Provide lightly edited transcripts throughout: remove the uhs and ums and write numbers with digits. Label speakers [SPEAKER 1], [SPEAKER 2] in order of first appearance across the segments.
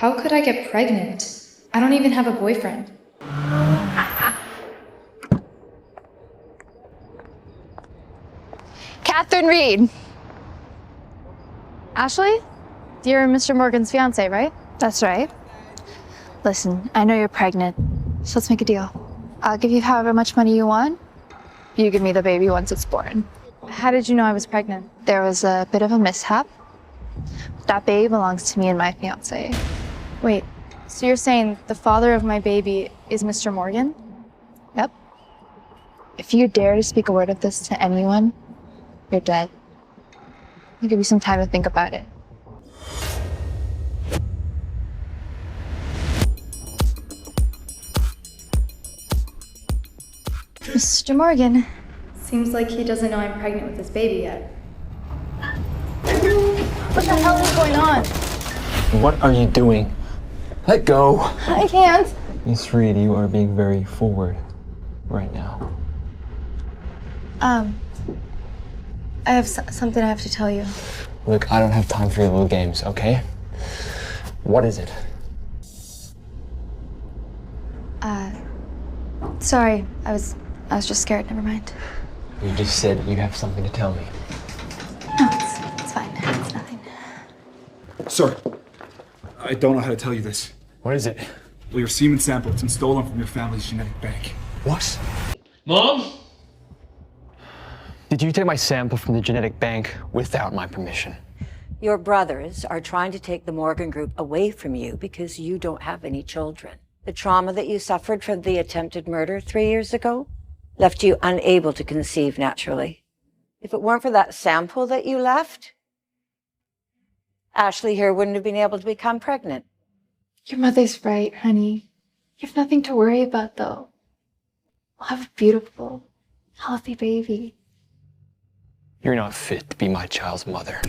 [SPEAKER 1] How could I get pregnant? I don't even have a boyfriend.
[SPEAKER 2] Catherine Reed. Ashley? You're Mr. Morgan's fiance, right? That's right. Listen, I know you're pregnant, so let's make a deal. I'll give you however much money you want. You give me the baby once it's born. How did you know I was pregnant? There was a bit of a mishap. That baby belongs to me and my fiance. Wait, so you're saying the father of my baby is Mr. Morgan? Yep. If you dare to speak a word of this to anyone, you're dead. I'll give you some time to think about it. Mr. Morgan.
[SPEAKER 1] Seems like he doesn't know I'm pregnant with his baby yet.
[SPEAKER 2] What the hell is going on?
[SPEAKER 3] What are you doing? Let go.
[SPEAKER 2] I can't.
[SPEAKER 3] Miss Reed, you are being very forward right now.
[SPEAKER 2] I have something I have to tell you.
[SPEAKER 3] Look, I don't have time for your little games, okay? What is it?
[SPEAKER 2] Sorry, I was just scared. Never mind.
[SPEAKER 3] You just said you have something to tell me.
[SPEAKER 2] No, it's fine. It's nothing.
[SPEAKER 4] Sir, I don't know how to tell you this.
[SPEAKER 3] What is it?
[SPEAKER 4] Well, your semen sample has been stolen from your family's genetic bank.
[SPEAKER 3] What?
[SPEAKER 5] Mom?
[SPEAKER 3] Did you take my sample from the genetic bank without my permission?
[SPEAKER 6] Your brothers are trying to take the Morgan Group away from you because you don't have any children. The trauma that you suffered from the attempted murder 3 years ago left you unable to conceive naturally. If it weren't for that sample that you left, Ashley here wouldn't have been able to become pregnant.
[SPEAKER 2] Your mother's right, honey. You have nothing to worry about, though. We'll have a beautiful, healthy baby.
[SPEAKER 3] You're not fit to be my child's mother.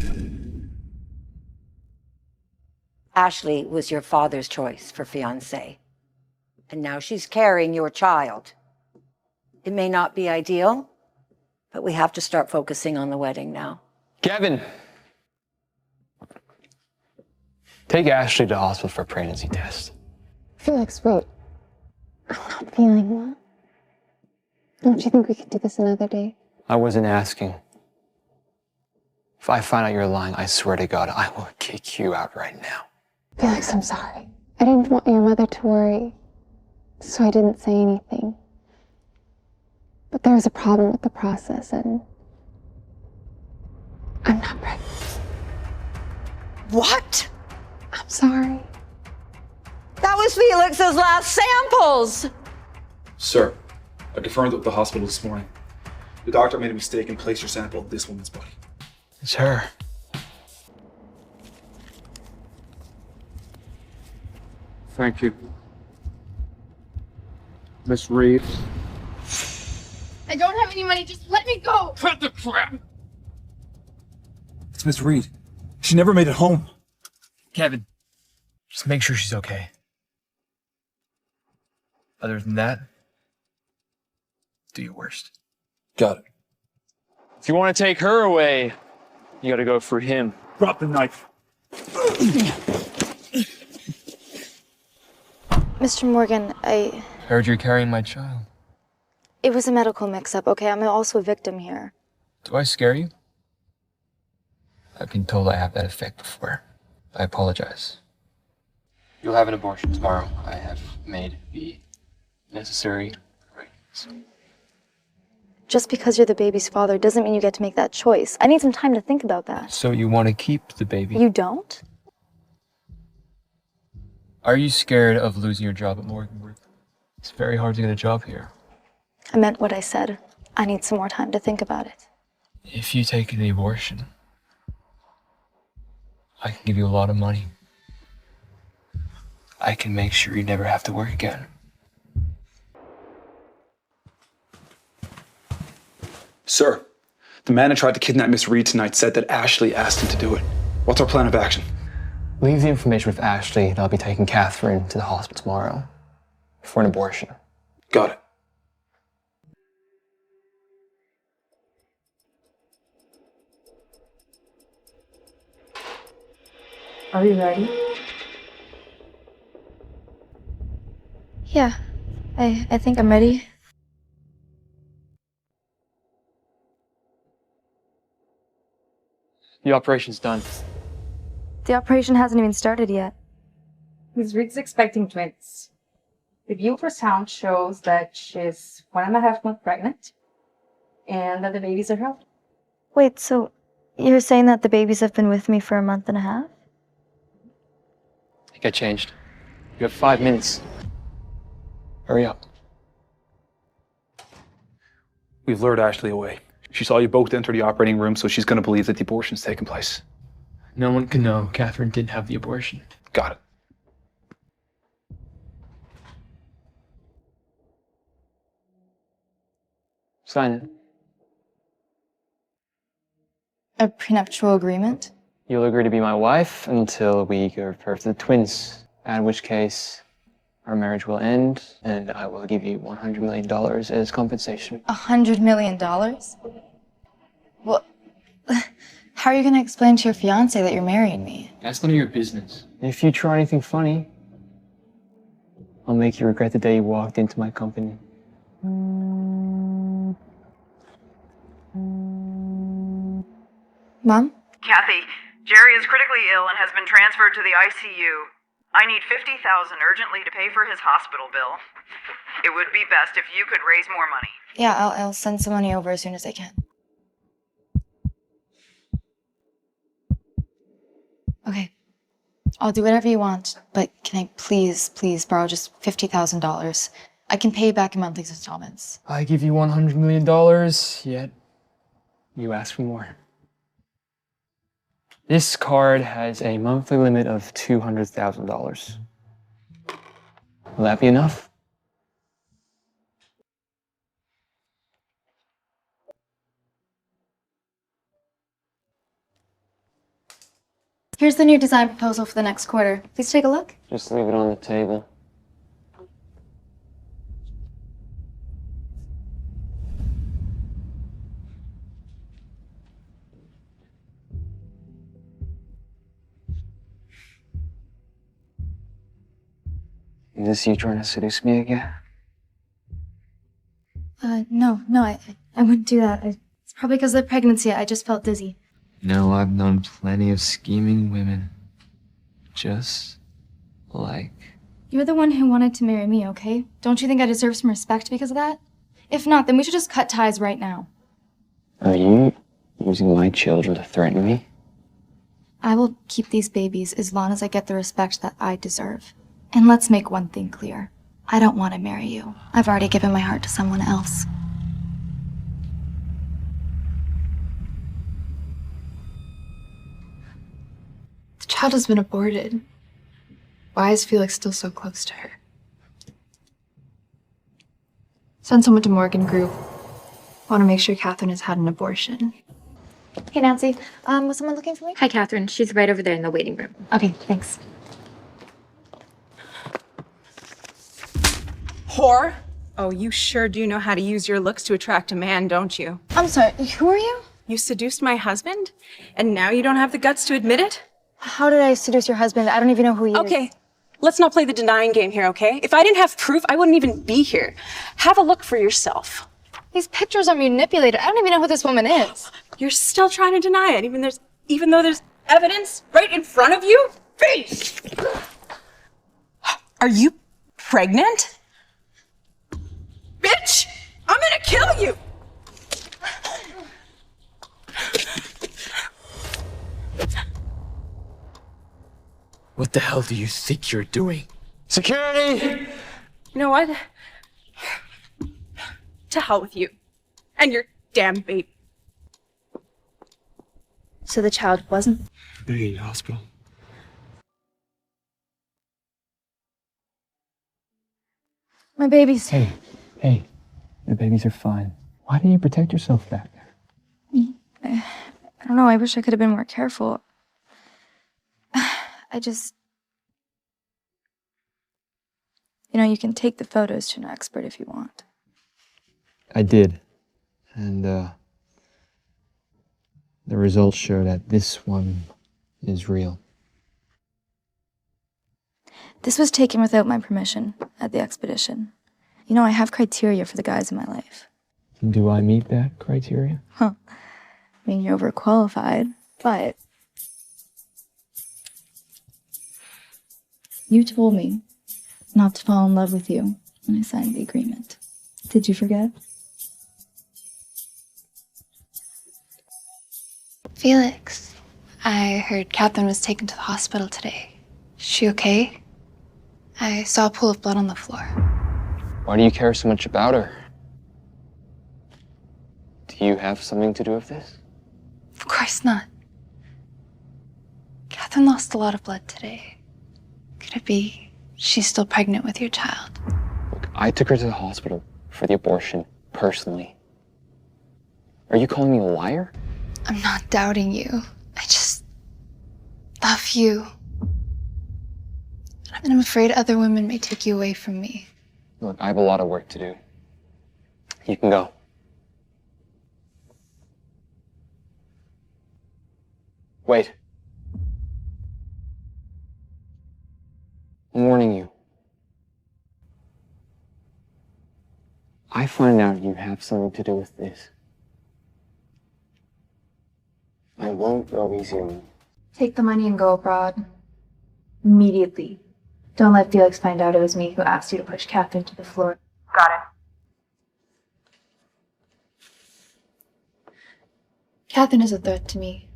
[SPEAKER 6] Ashley was your father's choice for fiancé, and now she's carrying your child. It may not be ideal, but we have to start focusing on the wedding now.
[SPEAKER 3] Kevin! Take Ashley to the hospital for a pregnancy test.
[SPEAKER 7] Felix, wait. I'm not feeling well. Don't you think we could do this another day?
[SPEAKER 3] I wasn't asking. If I find out you're lying, I swear to God, I will kick you out right now.
[SPEAKER 7] Felix, I'm sorry. I didn't want your mother to worry, so I didn't say anything. But there was a problem with the process, and I'm not pregnant.
[SPEAKER 6] What?
[SPEAKER 7] I'm sorry.
[SPEAKER 6] That was Felix's last samples!
[SPEAKER 4] Sir, I confirmed it with the hospital this morning. The doctor made a mistake and placed your sample in this woman's body.
[SPEAKER 3] It's her.
[SPEAKER 5] Thank you. Miss Reed.
[SPEAKER 2] I don't have any money. Just let me go.
[SPEAKER 5] Cut the crap!
[SPEAKER 4] It's Miss Reed. She never made it home.
[SPEAKER 8] Kevin, just make sure she's okay. Other than that, do your worst.
[SPEAKER 4] Got it.
[SPEAKER 5] If you want to take her away, you gotta go for him.
[SPEAKER 4] Drop the knife.
[SPEAKER 2] Mr. Morgan,
[SPEAKER 8] Heard you're carrying my child.
[SPEAKER 2] it was a medical mix-up, okay? I'm also a victim here.
[SPEAKER 8] Do I scare you? I've been told I have that effect before. I apologize.
[SPEAKER 3] You'll have an abortion tomorrow. I have made the necessary arrangements.
[SPEAKER 2] Just because you're the baby's father doesn't mean you get to make that choice. I need some time to think about that.
[SPEAKER 8] So you want to keep the baby?
[SPEAKER 2] You don't?
[SPEAKER 8] Are you scared of losing your job at Morgan Group? It's very hard to get a job here.
[SPEAKER 2] I meant what I said. I need some more time to think about it.
[SPEAKER 8] If you take the abortion, I can give you a lot of money. I can make sure you never have to work again.
[SPEAKER 4] Sir, the man who tried to kidnap Miss Reed tonight said that Ashley asked him to do it. What's our plan of action?
[SPEAKER 3] Leave the information with Ashley, and I'll be taking Catherine to the hospital tomorrow for an abortion.
[SPEAKER 4] Got it.
[SPEAKER 1] Are we ready?
[SPEAKER 2] Yeah, I think I'm ready.
[SPEAKER 5] The operation's done.
[SPEAKER 2] The operation hasn't even started yet.
[SPEAKER 9] Ms. Reed's expecting twins. The ultrasound shows that she's 1.5 months pregnant and that the babies are healthy.
[SPEAKER 2] Wait, so you're saying that the babies have been with me for a month and a half?
[SPEAKER 5] Get changed. You have 5 minutes. Hurry up.
[SPEAKER 4] We've lured Ashley away. She saw you both enter the operating room, so she's going to believe that the abortion's taken place.
[SPEAKER 5] No one can know Catherine didn't have the abortion.
[SPEAKER 4] Got it.
[SPEAKER 5] Sign it.
[SPEAKER 2] A prenuptial agreement?
[SPEAKER 3] You'll agree to be my wife until we give birth to the twins, at which case our marriage will end and I will give you $100 million as compensation.
[SPEAKER 2] $100 million? Well, how are you going to explain to your fiance that you're marrying me?
[SPEAKER 5] That's none of your business.
[SPEAKER 3] If you try anything funny, I'll make you regret the day you walked into my company.
[SPEAKER 2] Mom?
[SPEAKER 10] Kathy, Jerry is critically ill and has been transferred to the ICU. I need $50,000 urgently to pay for his hospital bill. It would be best if you could raise more money.
[SPEAKER 2] Yeah, I'll send some money over as soon as I can. Okay. I'll do whatever you want, but can I please borrow just $50,000? I can pay you back in monthly installments.
[SPEAKER 3] I give you $100 million, yet you ask for more. This card has a monthly limit of $200,000. Will that be enough?
[SPEAKER 2] Here's the new design proposal for the next quarter. Please take a look.
[SPEAKER 3] Just leave it on the table. Is this you trying to seduce me again?
[SPEAKER 2] No, I wouldn't do that. It's probably because of the pregnancy. I just felt dizzy.
[SPEAKER 8] No, I've known plenty of scheming women. Just like...
[SPEAKER 2] You're the one who wanted to marry me, okay? Don't you think I deserve some respect because of that? If not, then we should just cut ties right now.
[SPEAKER 3] Are you using my children to threaten me?
[SPEAKER 2] I will keep these babies as long as I get the respect that I deserve. And let's make one thing clear. I don't want to marry you. I've already given my heart to someone else.
[SPEAKER 1] The child has been aborted. Why is Felix still so close to her? Send someone to Morgan Group. Want to make sure Catherine has had an abortion.
[SPEAKER 2] Hey, Nancy. Was someone looking for me?
[SPEAKER 11] Hi, Catherine. She's right over there in the waiting room.
[SPEAKER 2] Okay, thanks.
[SPEAKER 12] Whore? Oh, you sure do know how to use your looks to attract a man, don't you?
[SPEAKER 2] I'm sorry, who are you?
[SPEAKER 12] You seduced my husband? And now you don't have the guts to admit it?
[SPEAKER 2] How did I seduce your husband? I don't even know who he is.
[SPEAKER 12] Okay, let's not play the denying game here, okay? If I didn't have proof, I wouldn't even be here. Have a look for yourself.
[SPEAKER 2] These pictures are manipulated. I don't even know who this woman is.
[SPEAKER 12] You're still trying to deny it, even though there's evidence right in front of you? Face! Are you pregnant? Bitch! I'm gonna kill you!
[SPEAKER 8] What the hell do you think you're doing?
[SPEAKER 3] Security!
[SPEAKER 12] You know what? To hell with you. And your damn baby.
[SPEAKER 2] So the child wasn't?
[SPEAKER 8] Better hospital.
[SPEAKER 2] My babies.
[SPEAKER 3] Hey, the babies are fine. Why didn't you protect yourself back there?
[SPEAKER 2] I don't know. I wish I could have been more careful. You can take the photos to an expert if you want.
[SPEAKER 3] I did. And, the results show that this one is real.
[SPEAKER 2] This was taken without my permission at the expedition. You know, I have criteria for the guys in my life.
[SPEAKER 3] Do I meet that criteria?
[SPEAKER 2] Huh. I mean, you're overqualified, but you told me not to fall in love with you when I signed the agreement. Did you forget? Felix, I heard Catherine was taken to the hospital today. Is she okay? I saw a pool of blood on the floor.
[SPEAKER 3] Why do you care so much about her? Do you have something to do with this?
[SPEAKER 2] Of course not. Catherine lost a lot of blood today. Could it be she's still pregnant with your child?
[SPEAKER 3] Look, I took her to the hospital for the abortion, personally. Are you calling me a liar?
[SPEAKER 2] I'm not doubting you. I just love you. And I'm afraid other women may take you away from me.
[SPEAKER 3] Look, I have a lot of work to do. You can go. Wait. I'm warning you. I find out you have something to do with this. I won't go easy on you.
[SPEAKER 2] Take the money and go abroad. Immediately. Don't let Felix find out it was me who asked you to push Catherine to the floor.
[SPEAKER 10] Got it.
[SPEAKER 1] Catherine is a threat to me.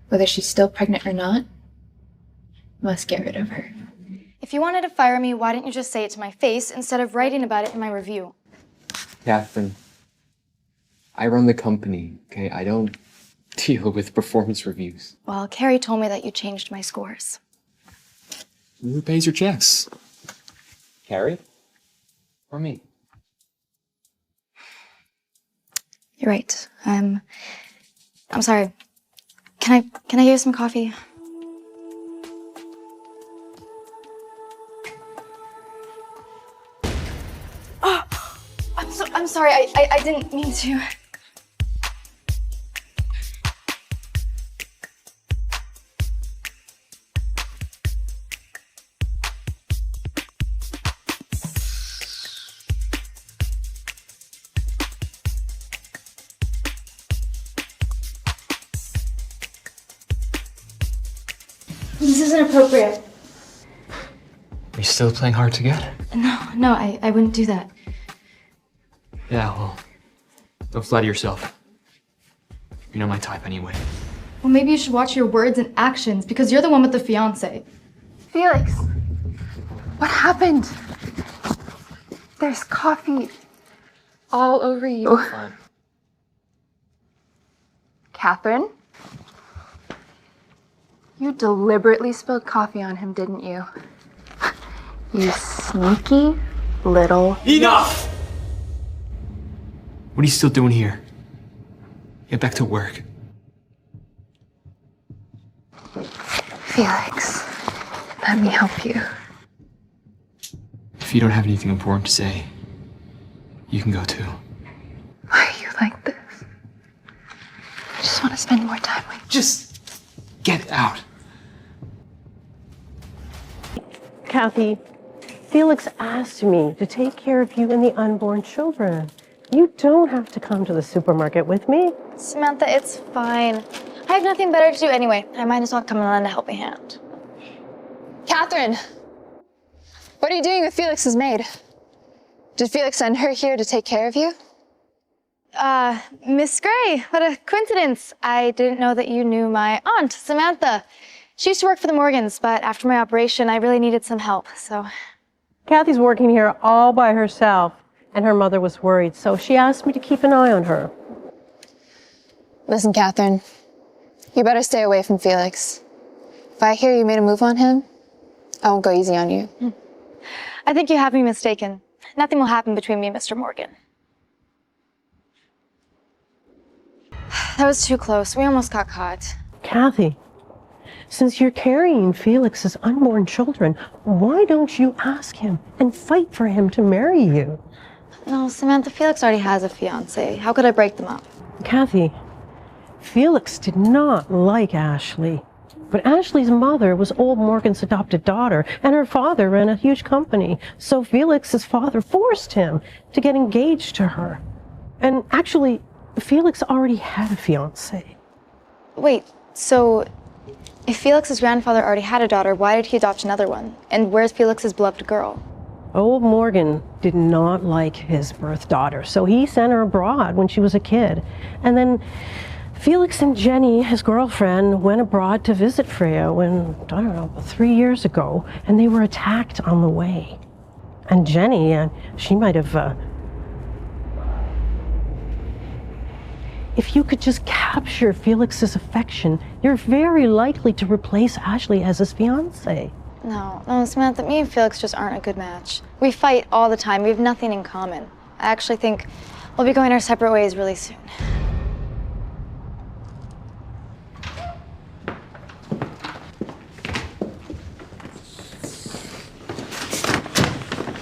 [SPEAKER 1] Whether she's still pregnant or not, I must get rid of her.
[SPEAKER 2] If you wanted to fire me, why didn't you just say it to my face instead of writing about it in my review?
[SPEAKER 3] Catherine, I run the company, okay? I don't deal with performance reviews.
[SPEAKER 2] Well, Carrie told me that you changed my scores.
[SPEAKER 8] Who pays your checks?
[SPEAKER 3] Carrie? Or me?
[SPEAKER 2] You're right. I'm sorry. Can I get you some coffee? Oh, I'm sorry. I didn't mean to. This isn't appropriate.
[SPEAKER 8] Are you still playing hard to get?
[SPEAKER 2] No, I wouldn't do that.
[SPEAKER 8] Yeah, well, don't flatter yourself. You're not my type anyway.
[SPEAKER 2] Well, maybe you should watch your words and actions because you're the one with the fiance. Felix, what happened? There's coffee all over you.
[SPEAKER 8] Fine.
[SPEAKER 2] Catherine? You deliberately spilled coffee on him, didn't you? You sneaky little...
[SPEAKER 8] Enough! What are you still doing here? Get back to work.
[SPEAKER 2] Felix, let me help you.
[SPEAKER 8] If you don't have anything important to say, you can go too.
[SPEAKER 2] Why are you like this? I just want to spend more time with you.
[SPEAKER 8] Just get out.
[SPEAKER 13] Kathy, Felix asked me to take care of you and the unborn children. You don't have to come to the supermarket with me.
[SPEAKER 2] Samantha, it's fine. I have nothing better to do anyway. I might as well come and lend a helping hand. Catherine! What are you doing with Felix's maid? Did Felix send her here to take care of you? Miss Gray, what a coincidence. I didn't know that you knew my aunt, Samantha. She used to work for the Morgans, but after my operation, I really needed some help, so...
[SPEAKER 13] Kathy's working here all by herself, and her mother was worried, so she asked me to keep an eye on her.
[SPEAKER 2] Listen, Catherine, you better stay away from Felix. If I hear you made a move on him, I won't go easy on you. I think you have me mistaken. Nothing will happen between me and Mr. Morgan. That was too close. We almost got caught.
[SPEAKER 13] Kathy, since you're carrying Felix's unborn children, why don't you ask him and fight for him to marry you?
[SPEAKER 2] No, Samantha, Felix already has a fiancé. How could I break them up?
[SPEAKER 13] Kathy, Felix did not like Ashley. But Ashley's mother was old Morgan's adopted daughter, and her father ran a huge company. So Felix's father forced him to get engaged to her. And actually, Felix already had a fiancée.
[SPEAKER 2] Wait, so if Felix's grandfather already had a daughter, why did he adopt another one? And where's Felix's beloved girl?
[SPEAKER 13] Old Morgan did not like his birth daughter, so he sent her abroad when she was a kid. And then Felix and Jenny, his girlfriend, went abroad to visit Freya when, I don't know, 3 years ago, and they were attacked on the way. And Jenny, she might have... If you could just capture Felix's affection, you're very likely to replace Ashley as his fiancée.
[SPEAKER 2] No, Samantha, me and Felix just aren't a good match. We fight all the time. We have nothing in common. I actually think we'll be going our separate ways really soon.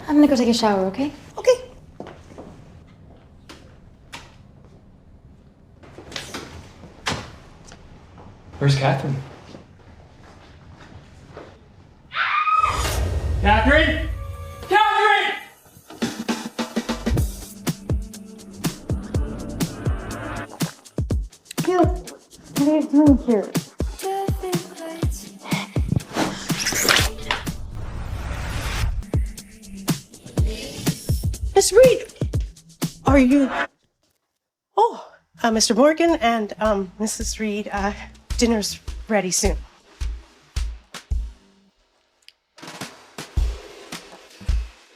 [SPEAKER 2] I'm gonna go take a shower, okay?
[SPEAKER 12] Okay.
[SPEAKER 3] Where's Catherine?
[SPEAKER 5] Catherine! Catherine!
[SPEAKER 2] Felix, what are you doing here?
[SPEAKER 13] Miss Reed, are you... Oh, Mr. Morgan and Mrs. Reed, dinner's ready soon.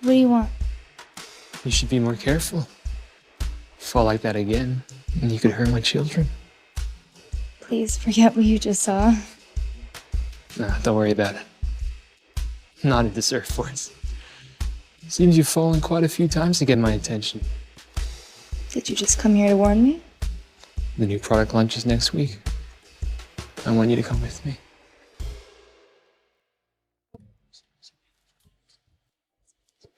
[SPEAKER 2] What do you want?
[SPEAKER 3] You should be more careful. Fall like that again, and you could hurt my children.
[SPEAKER 2] Please forget what you just saw.
[SPEAKER 3] Nah, don't worry about it. Not into surfboards. Seems you've fallen quite a few times to get my attention.
[SPEAKER 2] Did you just come here to warn me?
[SPEAKER 3] The new product launches next week. I want you to come with me.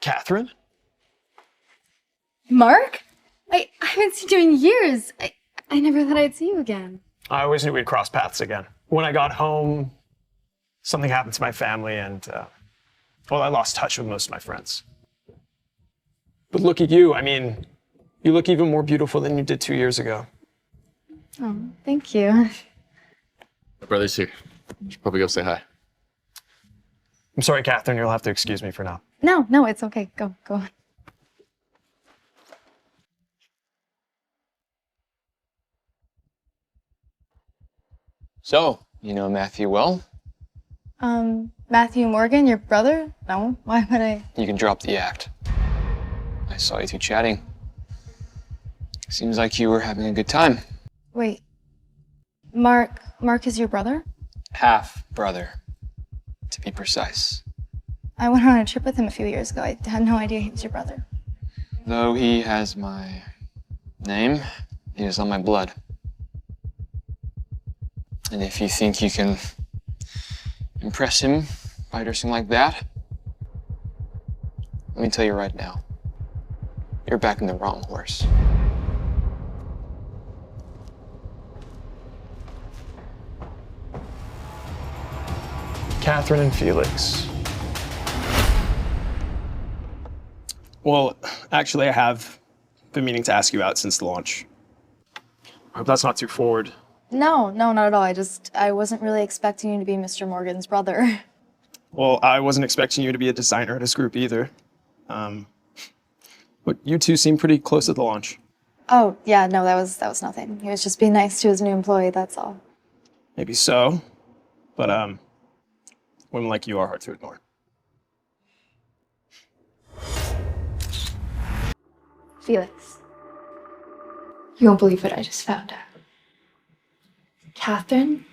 [SPEAKER 5] Catherine?
[SPEAKER 11] Mark? I haven't seen you in years. I never thought I'd see you again.
[SPEAKER 5] I always knew we'd cross paths again. When I got home, something happened to my family and, well, I lost touch with most of my friends. But look at you. I mean, you look even more beautiful than you did 2 years ago.
[SPEAKER 11] Oh, thank you.
[SPEAKER 14] My brother's here. Should probably go say hi.
[SPEAKER 5] I'm sorry, Catherine, you'll have to excuse me for now.
[SPEAKER 11] No, it's okay. Go on.
[SPEAKER 3] So, you know Matthew well?
[SPEAKER 2] Matthew Morgan, your brother? No, why would I?
[SPEAKER 3] You can drop the act. I saw you two chatting. Seems like you were having a good time.
[SPEAKER 2] Wait, Mark is your brother?
[SPEAKER 3] Half brother, to be precise.
[SPEAKER 2] I went on a trip with him a few years ago. I had no idea he was your brother.
[SPEAKER 3] Though he has my name, he is on my blood. And if you think you can impress him by dressing like that, let me tell you right now, you're backing the wrong horse.
[SPEAKER 5] Catherine and Felix. Well, actually, I have been meaning to ask you out since the launch. I hope that's not too forward.
[SPEAKER 2] No, not at all. I wasn't really expecting you to be Mr. Morgan's brother.
[SPEAKER 5] Well, I wasn't expecting you to be a designer at his group either. But you two seem pretty close at the launch.
[SPEAKER 2] Oh, yeah, no, that was nothing. He was just being nice to his new employee, that's all.
[SPEAKER 5] Maybe so, but women like you are hard to ignore.
[SPEAKER 1] Felix, you won't believe what I just found out. Catherine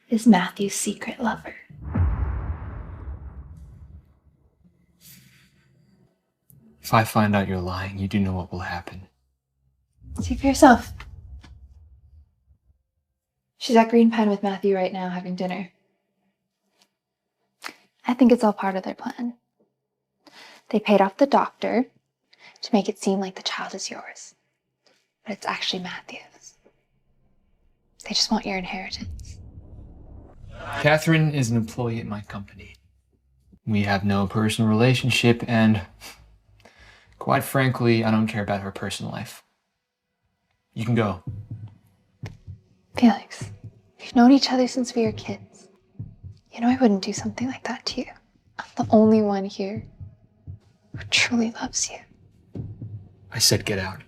[SPEAKER 1] is Matthew's secret lover.
[SPEAKER 3] If I find out you're lying, you do know what will happen.
[SPEAKER 1] See for yourself. She's at Green Pen with Matthew right now having dinner. I think it's all part of their plan. They paid off the doctor to make it seem like the child is yours, but it's actually Matthew's. They just want your inheritance.
[SPEAKER 3] Catherine is an employee at my company. We have no personal relationship, and quite frankly, I don't care about her personal life. You can go.
[SPEAKER 1] Felix, we've known each other since we were kids. You know I wouldn't do something like that to you. I'm the only one here who truly loves you.
[SPEAKER 3] I said get out.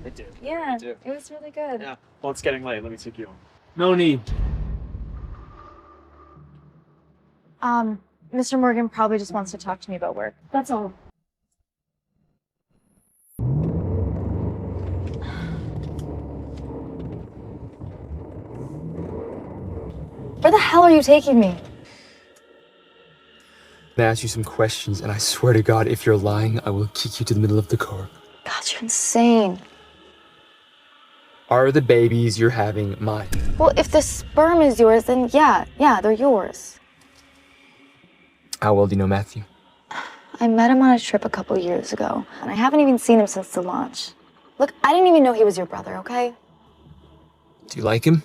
[SPEAKER 2] They do. Yeah, it was really good.
[SPEAKER 5] Yeah. Well, it's getting late. Let me take you home.
[SPEAKER 3] No need.
[SPEAKER 2] Mr. Morgan probably just wants to talk to me about work. That's all. Where the hell are you taking me?
[SPEAKER 8] I ask you some questions, and I swear to God, if you're lying, I will kick you to the middle of the car.
[SPEAKER 2] God, you're insane.
[SPEAKER 8] Are the babies you're having mine?
[SPEAKER 2] Well, if the sperm is yours, then yeah, they're yours.
[SPEAKER 8] How well do you know Matthew?
[SPEAKER 2] I met him on a trip a couple years ago, and I haven't even seen him since the launch. Look, I didn't even know he was your brother, okay?
[SPEAKER 8] Do you like him?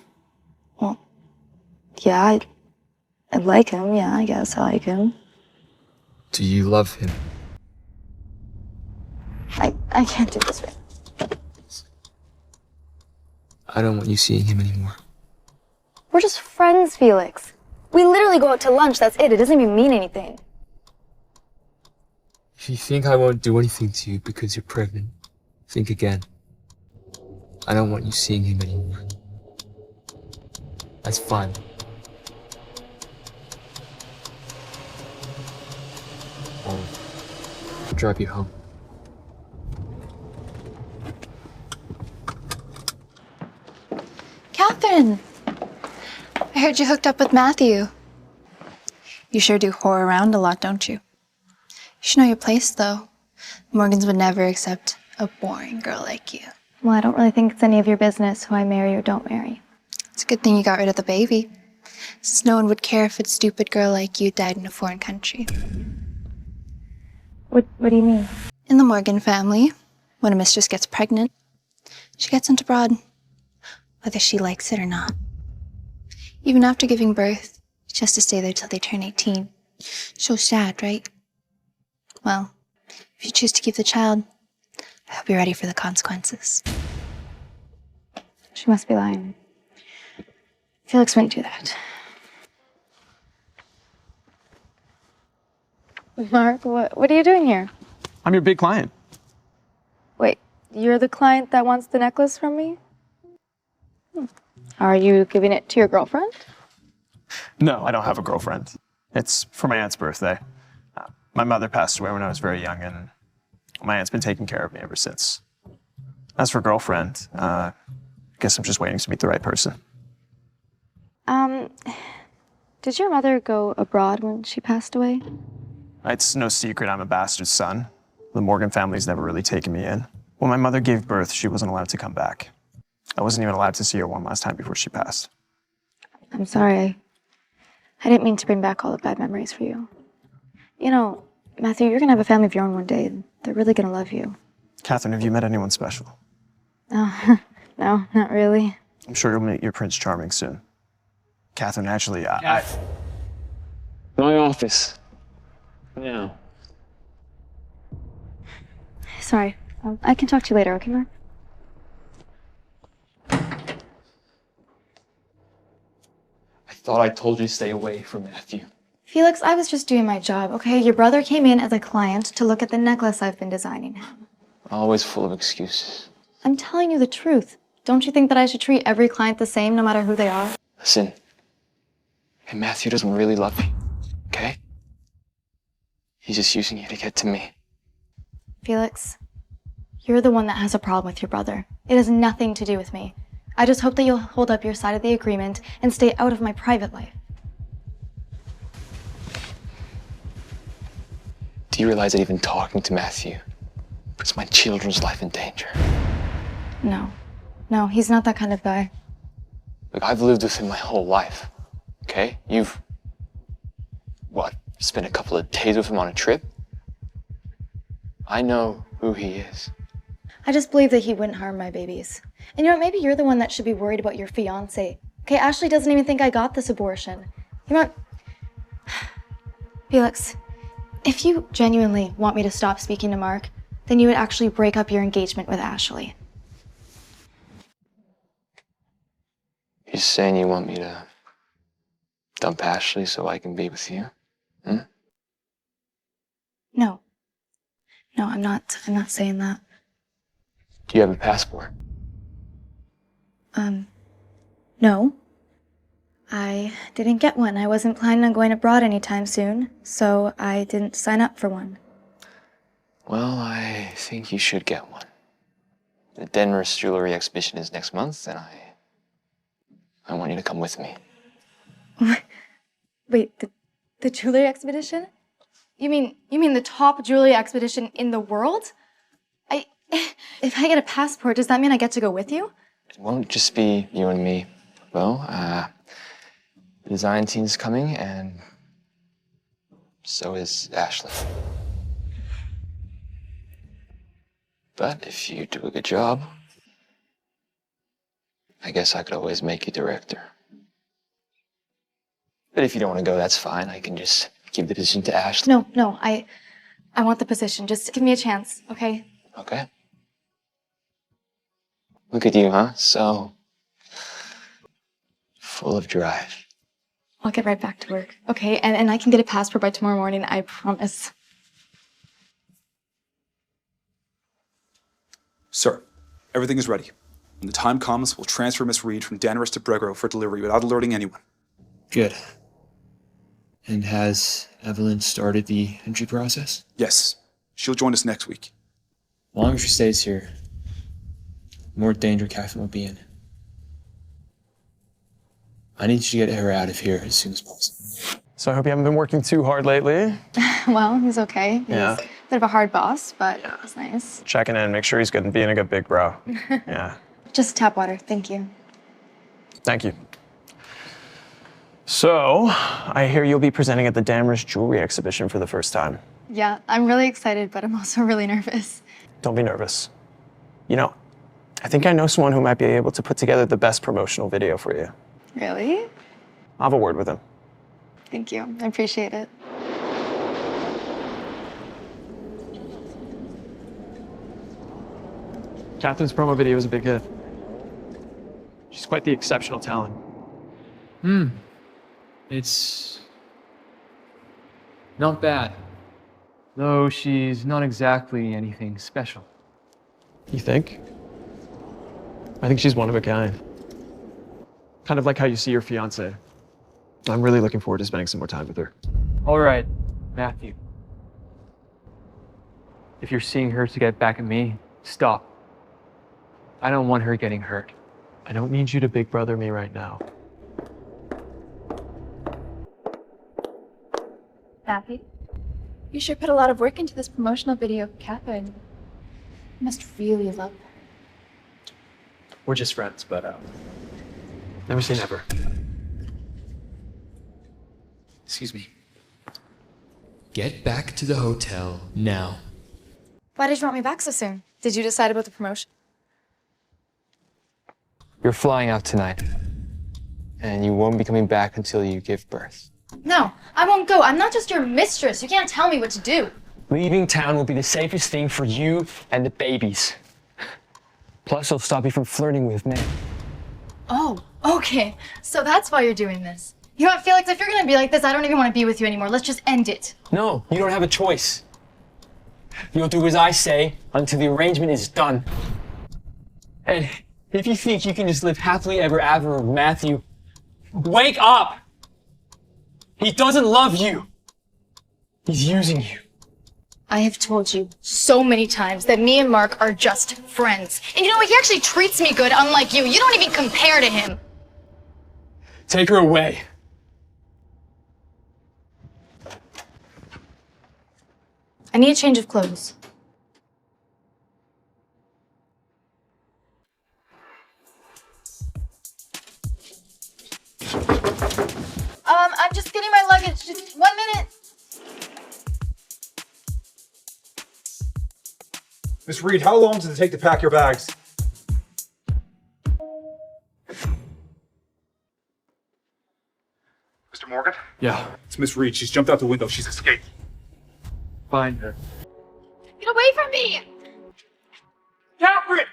[SPEAKER 2] Well, yeah, I like him. Yeah, I guess I like him.
[SPEAKER 8] Do you love him?
[SPEAKER 2] I can't do this right.
[SPEAKER 8] I don't want you seeing him anymore.
[SPEAKER 2] We're just friends, Felix. We literally go out to lunch, that's it. It doesn't even mean anything.
[SPEAKER 8] If you think I won't do anything to you because you're pregnant, think again. I don't want you seeing him anymore. That's fine. I'll drive you home.
[SPEAKER 1] Catherine! I heard you hooked up with Matthew. You sure do whore around a lot, don't you? You should know your place, though. The Morgans would never accept a boring girl like you.
[SPEAKER 2] Well, I don't really think it's any of your business who I marry or don't marry.
[SPEAKER 1] It's a good thing you got rid of the baby, since no one would care if a stupid girl like you died in a foreign country.
[SPEAKER 2] What do you mean?
[SPEAKER 1] In the Morgan family, when a mistress gets pregnant, she gets sent abroad, whether she likes it or not. Even after giving birth, she has to stay there till they turn 18. So sad, right? Well, if you choose to keep the child, I hope you're ready for the consequences.
[SPEAKER 2] She must be lying. Felix wouldn't do that. Mark, what are you doing here?
[SPEAKER 5] I'm your big client.
[SPEAKER 2] Wait, you're the client that wants the necklace from me? Are you giving it to your girlfriend?
[SPEAKER 5] No, I don't have a girlfriend. It's for my aunt's birthday. My mother passed away when I was very young, and my aunt's been taking care of me ever since. As for girlfriend, I guess I'm just waiting to meet the right person.
[SPEAKER 2] Did your mother go abroad when she passed away?
[SPEAKER 5] It's no secret I'm a bastard son. The Morgan family's never really taken me in. When my mother gave birth, she wasn't allowed to come back. I wasn't even allowed to see her one last time before she passed.
[SPEAKER 2] I'm sorry. I didn't mean to bring back all the bad memories for you. You know, Matthew, you're gonna have a family of your own one day, and they're really gonna love you.
[SPEAKER 5] Catherine, have you met anyone special?
[SPEAKER 2] No, no, not really.
[SPEAKER 5] I'm sure you'll meet your Prince Charming soon. Catherine, actually,
[SPEAKER 3] My office. Now.
[SPEAKER 2] Sorry. I can talk to you later, okay, Mark?
[SPEAKER 3] I thought I told you to stay away from Matthew.
[SPEAKER 2] Felix, I was just doing my job, okay? Your brother came in as a client to look at the necklace I've been designing him.
[SPEAKER 3] Always full of excuses.
[SPEAKER 2] I'm telling you the truth. Don't you think that I should treat every client the same, no matter who they are?
[SPEAKER 3] Listen, hey, Matthew doesn't really love you, okay? He's just using you to get to me.
[SPEAKER 2] Felix, you're the one that has a problem with your brother. It has nothing to do with me. I just hope that you'll hold up your side of the agreement and stay out of my private life.
[SPEAKER 3] Do you realize that even talking to Matthew puts my children's life in danger?
[SPEAKER 2] No, he's not that kind of guy.
[SPEAKER 3] Look, I've lived with him my whole life, okay? You've, spent a couple of days with him on a trip? I know who he is.
[SPEAKER 2] I just believe that he wouldn't harm my babies. And you know what, maybe you're the one that should be worried about your fiance. Okay, Ashley doesn't even think I got this abortion. You know what? Felix, if you genuinely want me to stop speaking to Mark, then you would actually break up your engagement with Ashley.
[SPEAKER 8] You saying you want me to dump Ashley so I can be with you? Hmm?
[SPEAKER 2] No. No, I'm not saying that.
[SPEAKER 8] Do you have a passport?
[SPEAKER 2] No. I didn't get one. I wasn't planning on going abroad anytime soon, so I didn't sign up for one.
[SPEAKER 8] Well, I think you should get one. The Denver's jewelry exhibition is next month, and I want you to come with me.
[SPEAKER 2] Wait, the jewelry expedition? You mean the top jewelry expedition in the world? If I get a passport, does that mean I get to go with you?
[SPEAKER 8] It won't just be you and me. Well, the design team's coming, and so is Ashley. But if you do a good job, I guess I could always make you director. But if you don't want to go, that's fine. I can just give the position to Ashley.
[SPEAKER 2] No, I want the position. Just give me a chance, okay?
[SPEAKER 8] Okay. Look at you, huh? So full of drive.
[SPEAKER 2] I'll get right back to work, okay? And I can get a passport by tomorrow morning, I promise.
[SPEAKER 4] Sir, everything is ready. When the time comes, we'll transfer Miss Reed from Danvers to Bregro for delivery without alerting anyone.
[SPEAKER 3] Good. And has Evelyn started the entry process?
[SPEAKER 4] Yes. She'll join us next week.
[SPEAKER 3] As long as she stays here, the more danger Catherine will be in. I need you to get her out of here as soon as possible.
[SPEAKER 5] So I hope you haven't been working too hard lately.
[SPEAKER 2] Well, he's okay. He's
[SPEAKER 5] Yeah.
[SPEAKER 2] a bit of a hard boss, but he's nice.
[SPEAKER 5] Checking in, make sure he's good and being a good big bro. Yeah.
[SPEAKER 2] Just tap water, thank you.
[SPEAKER 5] Thank you. So, I hear you'll be presenting at the Danvers Jewelry Exhibition for the first time.
[SPEAKER 2] Yeah, I'm really excited, but I'm also really nervous.
[SPEAKER 5] Don't be nervous. You know, I think I know someone who might be able to put together the best promotional video for you.
[SPEAKER 2] Really?
[SPEAKER 5] I'll have a word with him.
[SPEAKER 2] Thank you, I appreciate it.
[SPEAKER 5] Catherine's promo video was a big hit. She's quite the exceptional talent.
[SPEAKER 3] It's not bad. Though she's not exactly anything special.
[SPEAKER 5] You think? I think she's one of a kind. Kind of like how you see your fiance. I'm really looking forward to spending some more time with her.
[SPEAKER 3] All right, Matthew. If you're seeing her to get back at me, stop. I don't want her getting hurt.
[SPEAKER 5] I don't need you to big brother me right now.
[SPEAKER 2] Matthew, you sure put a lot of work into this promotional video for Catherine. You must really love her.
[SPEAKER 5] We're just friends, but never say never.
[SPEAKER 15] Excuse me. Get back to the hotel now.
[SPEAKER 2] Why did you want me back so soon? Did you decide about the promotion?
[SPEAKER 8] You're flying out tonight, and you won't be coming back until you give birth.
[SPEAKER 2] No, I won't go. I'm not just your mistress. You can't tell me what to do.
[SPEAKER 16] Leaving town will be the safest thing for you and the babies. Plus, it'll stop you from flirting with me.
[SPEAKER 2] Oh, okay. So that's why you're doing this. You know what, Felix? If you're gonna be like this, I don't even want to be with you anymore. Let's just end it.
[SPEAKER 16] No, you don't have a choice. You'll do as I say until the arrangement is done. And if you think you can just live happily ever after with Matthew, wake up! He doesn't love you. He's using you.
[SPEAKER 2] I have told you so many times that me and Mark are just friends. And you know what? He actually treats me good, unlike you. You don't even compare to him.
[SPEAKER 16] Take her away.
[SPEAKER 2] I need a change of clothes. I'm just getting my luggage. Just 1 minute.
[SPEAKER 4] Miss Reed, how long does it take to pack your bags? Mr. Morgan?
[SPEAKER 5] Yeah.
[SPEAKER 4] It's Miss Reed. She's jumped out the window. She's escaped.
[SPEAKER 5] Find her.
[SPEAKER 11] Get away from me!
[SPEAKER 5] Catherine!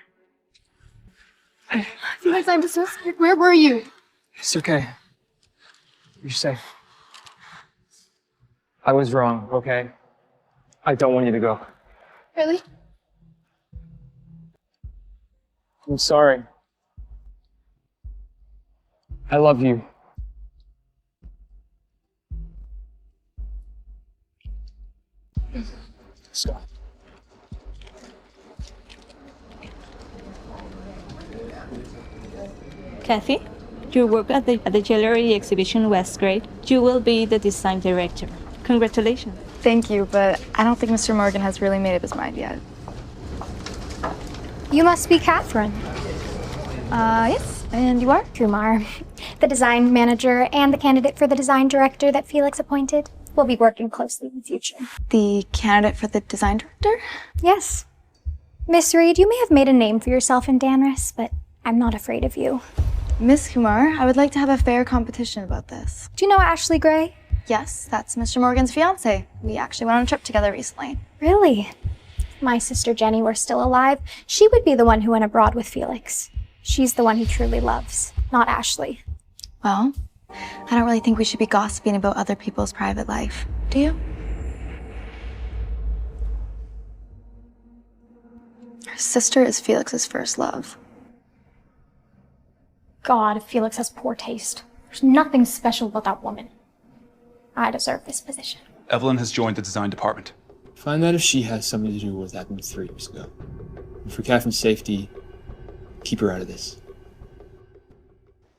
[SPEAKER 11] Felix, I'm so scared. Where were you?
[SPEAKER 5] It's okay. You're safe. I was wrong, okay? I don't want you to go.
[SPEAKER 11] Really?
[SPEAKER 5] I'm sorry. I love you. Stop.
[SPEAKER 17] Kathy, you work at the jewelry exhibition Westgrade. You will be the design director. Congratulations.
[SPEAKER 2] Thank you, but I don't think Mr. Morgan has really made up his mind yet.
[SPEAKER 18] You must be Catherine.
[SPEAKER 2] Yes. And you are?
[SPEAKER 18] Kumar, the design manager and the candidate for the design director that Felix appointed. We'll be working closely in the future.
[SPEAKER 2] The candidate for the design director?
[SPEAKER 18] Yes. Miss Reed, you may have made a name for yourself in Danris, but I'm not afraid of you.
[SPEAKER 2] Miss Kumar, I would like to have a fair competition about this.
[SPEAKER 18] Do you know Ashley Gray?
[SPEAKER 2] Yes, that's Mr. Morgan's fiance. We actually went on a trip together recently.
[SPEAKER 18] Really? If my sister Jenny were still alive, she would be the one who went abroad with Felix. She's the one he truly loves, not Ashley.
[SPEAKER 2] Well, I don't really think we should be gossiping about other people's private life. Do you? Her sister is Felix's first love.
[SPEAKER 18] God, Felix has poor taste. There's nothing special about that woman. I deserve this position.
[SPEAKER 4] Evelyn has joined the design department.
[SPEAKER 3] Find out if she has something to do with what happened 3 years ago. And for Catherine's safety, keep her out of this.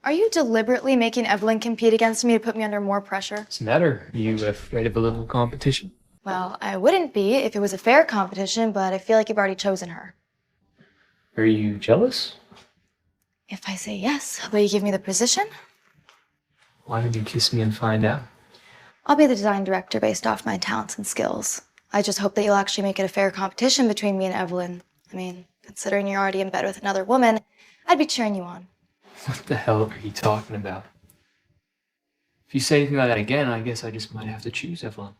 [SPEAKER 2] Are you deliberately making Evelyn compete against me to put me under more pressure?
[SPEAKER 3] What's the matter? Are you afraid of a little competition?
[SPEAKER 2] Well, I wouldn't be if it was a fair competition, but I feel like you've already chosen her.
[SPEAKER 3] Are you jealous?
[SPEAKER 2] If I say yes, will you give me the position?
[SPEAKER 3] Why don't you kiss me and find out?
[SPEAKER 2] I'll be the design director based off my talents and skills. I just hope that you'll actually make it a fair competition between me and Evelyn. I mean, considering you're already in bed with another woman, I'd be cheering you on.
[SPEAKER 3] What the hell are you talking about? If you say anything like that again, I guess I just might have to choose Evelyn.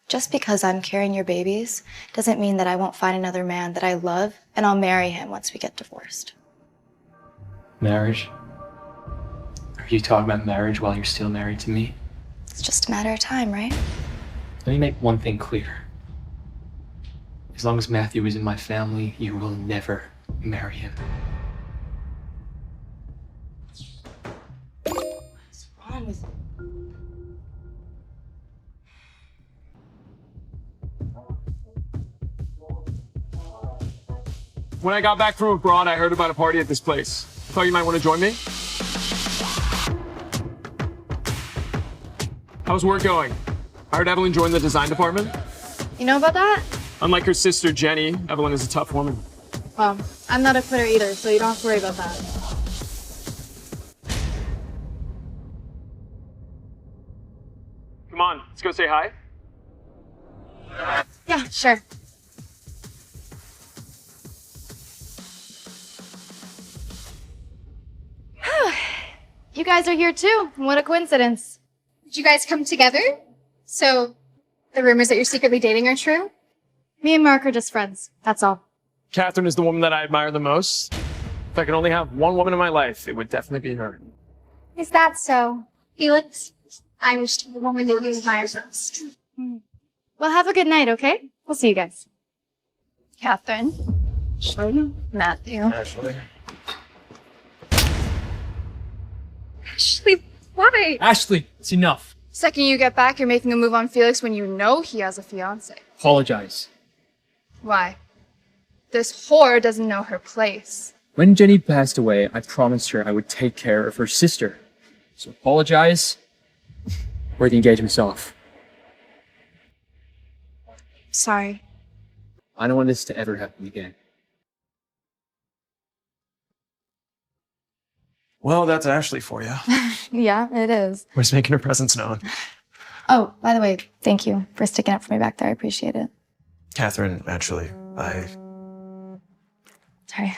[SPEAKER 2] Just because I'm carrying your babies doesn't mean that I won't find another man that I love and I'll marry him once we get divorced.
[SPEAKER 3] Marriage? Are you talking about marriage while you're still married to me?
[SPEAKER 2] It's just a matter of time, right?
[SPEAKER 3] Let me make one thing clear. As long as Matthew is in my family, you will never marry him.
[SPEAKER 2] What's wrong with you?
[SPEAKER 5] When I got back from abroad, I heard about a party at this place. I thought you might want to join me. How's work going? I heard Evelyn joined the design department.
[SPEAKER 2] You know about that?
[SPEAKER 5] Unlike her sister, Jenny, Evelyn is a tough woman.
[SPEAKER 2] Well, I'm not a quitter either, so you don't have to worry about that.
[SPEAKER 5] Come on, let's go say hi.
[SPEAKER 2] Yeah, sure. You guys are here too. What a coincidence.
[SPEAKER 18] Did you guys come together? So, the rumors that you're secretly dating are true?
[SPEAKER 2] Me and Mark are just friends. That's all.
[SPEAKER 5] Catherine is the woman that I admire the most. If I could only have one woman in my life, it would definitely be her.
[SPEAKER 18] Is that so? Felix, I'm just the woman that you admire most.
[SPEAKER 2] Well, have a good night, okay? We'll see you guys.
[SPEAKER 1] Catherine. Matthew.
[SPEAKER 5] Ashley.
[SPEAKER 2] Ashley, why?
[SPEAKER 3] Ashley, it's enough.
[SPEAKER 2] Second you get back, you're making a move on Felix when you know he has a fiance.
[SPEAKER 3] Apologize.
[SPEAKER 2] Why? This whore doesn't know her place.
[SPEAKER 3] When Jenny passed away, I promised her I would take care of her sister. So apologize, or the engagement's off.
[SPEAKER 2] Sorry.
[SPEAKER 3] I don't want this to ever happen again.
[SPEAKER 5] Well, that's Ashley for you.
[SPEAKER 2] Yeah, it is.
[SPEAKER 5] We're just making her presence known.
[SPEAKER 2] Oh, by the way, thank you for sticking up for me back there. I appreciate it.
[SPEAKER 5] Catherine, actually,
[SPEAKER 2] Sorry.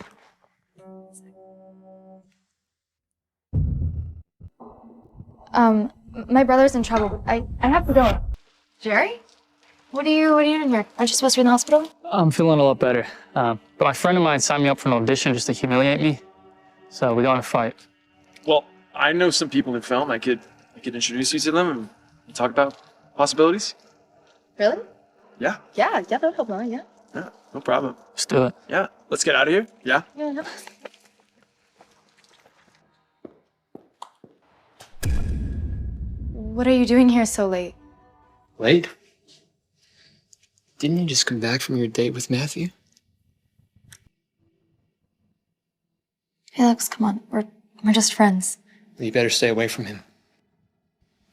[SPEAKER 2] My brother's in trouble. I have to go. Jerry? What are you doing here? Aren't you supposed to be in the hospital?
[SPEAKER 16] I'm feeling a lot better. But my friend of mine signed me up for an audition just to humiliate me. So we got in a fight.
[SPEAKER 14] Well, I know some people in film. I could introduce you to them and talk about possibilities.
[SPEAKER 2] Really?
[SPEAKER 14] Yeah.
[SPEAKER 2] Yeah, that would help, yeah.
[SPEAKER 14] Yeah, no problem.
[SPEAKER 16] Let's do it.
[SPEAKER 14] Yeah, let's get out of here. Yeah.
[SPEAKER 2] Yeah, no. What are you doing here so late?
[SPEAKER 8] Late? Didn't you just come back from your date with Matthew?
[SPEAKER 2] Felix, come on. We're just friends.
[SPEAKER 8] Well, you better stay away from him.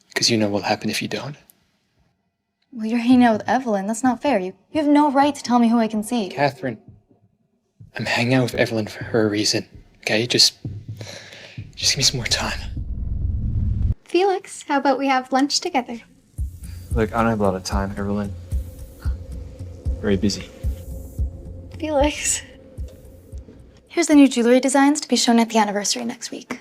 [SPEAKER 8] Because you know what'll happen if you don't.
[SPEAKER 2] Well, you're hanging out with Evelyn. That's not fair. You have no right to tell me who I can see.
[SPEAKER 8] Catherine, I'm hanging out with Evelyn for her reason. Okay? Just give me some more time.
[SPEAKER 18] Felix, how about we have lunch together?
[SPEAKER 3] Look, I don't have a lot of time, Evelyn. Very busy.
[SPEAKER 18] Felix.
[SPEAKER 2] Here's the new jewelry designs to be shown at the anniversary next week.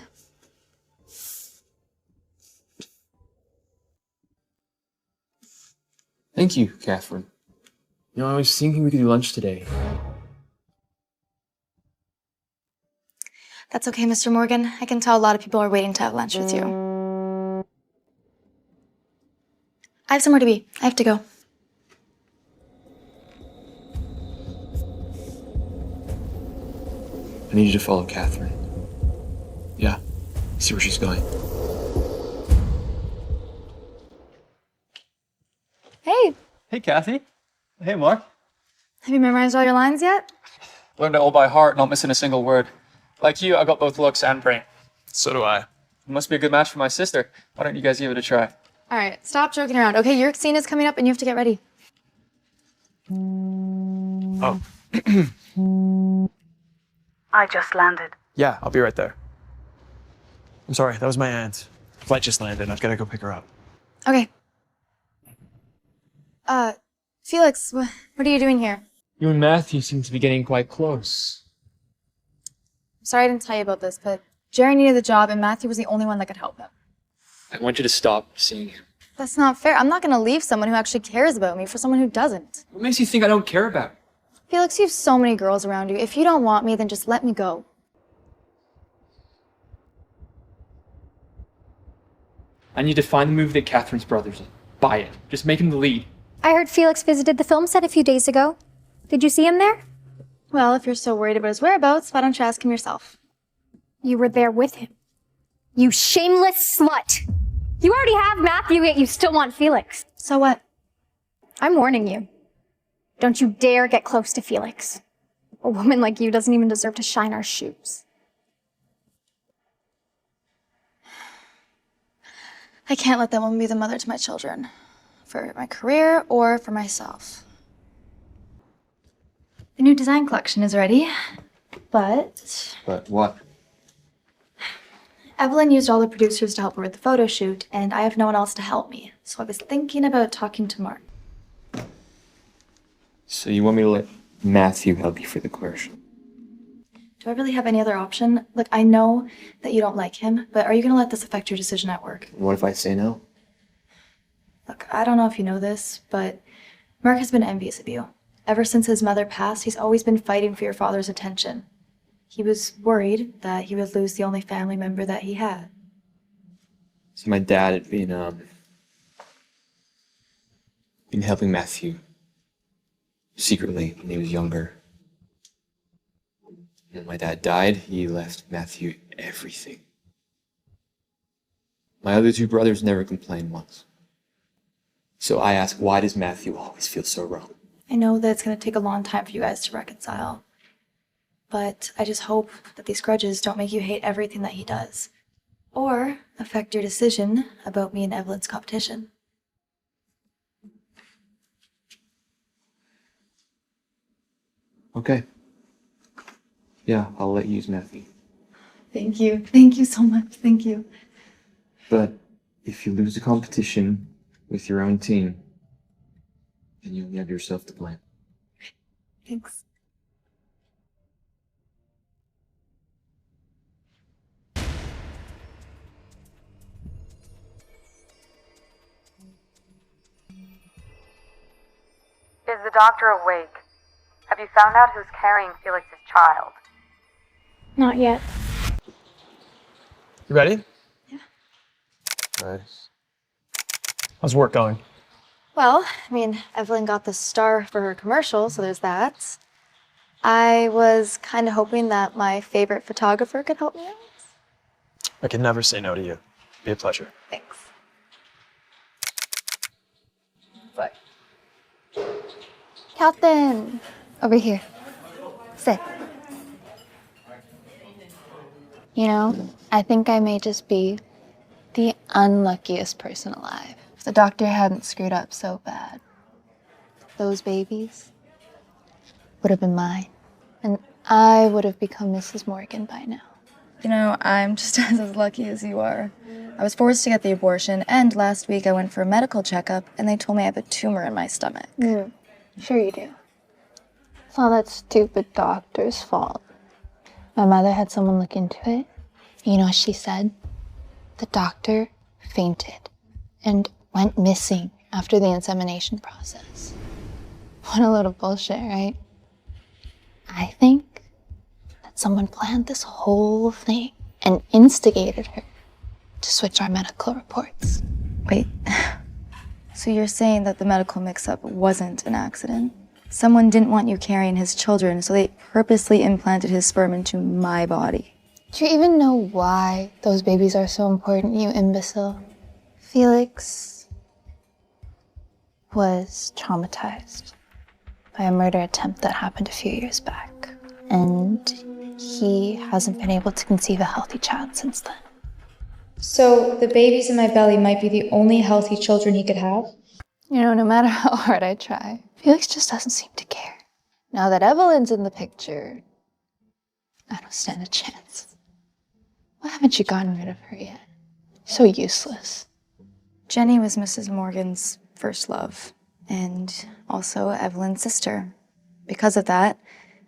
[SPEAKER 3] Thank you, Catherine. You know, I was thinking we could do lunch today.
[SPEAKER 2] That's okay, Mr. Morgan. I can tell a lot of people are waiting to have lunch with you. I have somewhere to be. I have to go.
[SPEAKER 3] I need you to follow Catherine. Yeah, see where she's going.
[SPEAKER 2] Hey,
[SPEAKER 5] Hey, Kathy. Hey, Mark.
[SPEAKER 2] have you memorized all your lines yet?
[SPEAKER 5] Learned it all by heart, not missing a single word. Like you, I got both looks and brain.
[SPEAKER 14] So do I.
[SPEAKER 5] It must be a good match for my sister. Why don't you guys give it a try?
[SPEAKER 2] All right, stop joking around. Okay, your scene is coming up and you have to get ready.
[SPEAKER 5] Oh.
[SPEAKER 10] I just landed.
[SPEAKER 5] Yeah, I'll be right there. I'm sorry, that was my aunt. Flight just landed. I've got to go pick her up.
[SPEAKER 2] Okay. Felix, what are you doing here?
[SPEAKER 16] You and Matthew seem to be getting quite close.
[SPEAKER 2] I'm sorry I didn't tell you about this, but Jerry needed the job and Matthew was the only one that could help him.
[SPEAKER 8] I want you to stop seeing him.
[SPEAKER 2] That's not fair. I'm not going to leave someone who actually cares about me for someone who doesn't.
[SPEAKER 3] What makes you think I don't care about her?
[SPEAKER 2] Felix, you have so many girls around you. If you don't want me, then just let me go.
[SPEAKER 3] I need to find the movie that Catherine's brother's in. Buy it. Just make him the lead.
[SPEAKER 18] I heard Felix visited the film set a few days ago. Did you see him there?
[SPEAKER 2] Well, if you're so worried about his whereabouts, why don't you ask him yourself?
[SPEAKER 18] You were there with him. You shameless slut! You already have Matthew, yet you still want Felix.
[SPEAKER 2] So what?
[SPEAKER 18] I'm warning you. Don't you dare get close to Felix. A woman like you doesn't even deserve to shine our shoes.
[SPEAKER 2] I can't let that woman be the mother to my children. For my career or for myself. The new design collection is ready, but
[SPEAKER 3] But what?
[SPEAKER 2] Evelyn used all the producers to help her with the photo shoot, and I have no one else to help me. So I was thinking about talking to Mark.
[SPEAKER 8] So you want me to let Matthew help you for the commercial?
[SPEAKER 2] Do I really have any other option? Look, I know that you don't like him, but are you going to let this affect your decision at work?
[SPEAKER 8] What if I say no?
[SPEAKER 2] Look, I don't know if you know this, but Mark has been envious of you. Ever since his mother passed, he's always been fighting for your father's attention. He was worried that he would lose the only family member that he had.
[SPEAKER 8] So my dad had been helping Matthew secretly when he was younger. When my dad died, he left Matthew everything. My other two brothers never complained once. So I ask, why does Matthew always feel so wrong?
[SPEAKER 2] I know that it's going to take a long time for you guys to reconcile. But I just hope that these grudges don't make you hate everything that he does. Or affect your decision about me and Evelyn's competition.
[SPEAKER 8] Okay. Yeah, I'll let you use Matthew.
[SPEAKER 2] Thank you. Thank you so much. Thank you.
[SPEAKER 8] But if you lose the competition with your own team, then you only have yourself to blame.
[SPEAKER 2] Thanks.
[SPEAKER 10] Is the doctor awake? Have you found out who's carrying Felix's child?
[SPEAKER 18] Not yet.
[SPEAKER 5] You ready? Yeah. Right. How's work going?
[SPEAKER 2] Well, I mean, Evelyn got the star for her commercial, so there's that. I was kind of hoping that my favorite photographer could help me out.
[SPEAKER 5] I can never say no to you. Be a pleasure.
[SPEAKER 2] Thanks. Bye. Captain, over here. Sit. You know, I think I may just be the unluckiest person alive. If the doctor hadn't screwed up so bad, those babies would have been mine. And I would have become Mrs. Morgan by now.
[SPEAKER 19] You know, I'm just as lucky as you are. I was forced to get the abortion, and last week I went for a medical checkup, and they told me I have a tumor in my stomach.
[SPEAKER 2] Sure you do. It's all that stupid doctor's fault. My mother had someone look into it. You know what she said? The doctor fainted and went missing after the insemination process. What a load of bullshit, right? I think that someone planned this whole thing and instigated her to switch our medical reports.
[SPEAKER 19] Wait, so you're saying that the medical mix-up wasn't an accident? Someone didn't want you carrying his children, so they purposely implanted his sperm into my body.
[SPEAKER 2] Do you even know why those babies are so important, you imbecile? Felix was traumatized by a murder attempt that happened a few years back. And he hasn't been able to conceive a healthy child since then.
[SPEAKER 20] So the babies in my belly might be the only healthy children he could have?
[SPEAKER 2] You know, no matter how hard I try, Felix just doesn't seem to care. Now that Evelyn's in the picture, I don't stand a chance. Why haven't you gotten rid of her yet? So useless.
[SPEAKER 19] Jenny was Mrs. Morgan's first love, and also Evelyn's sister. Because of that,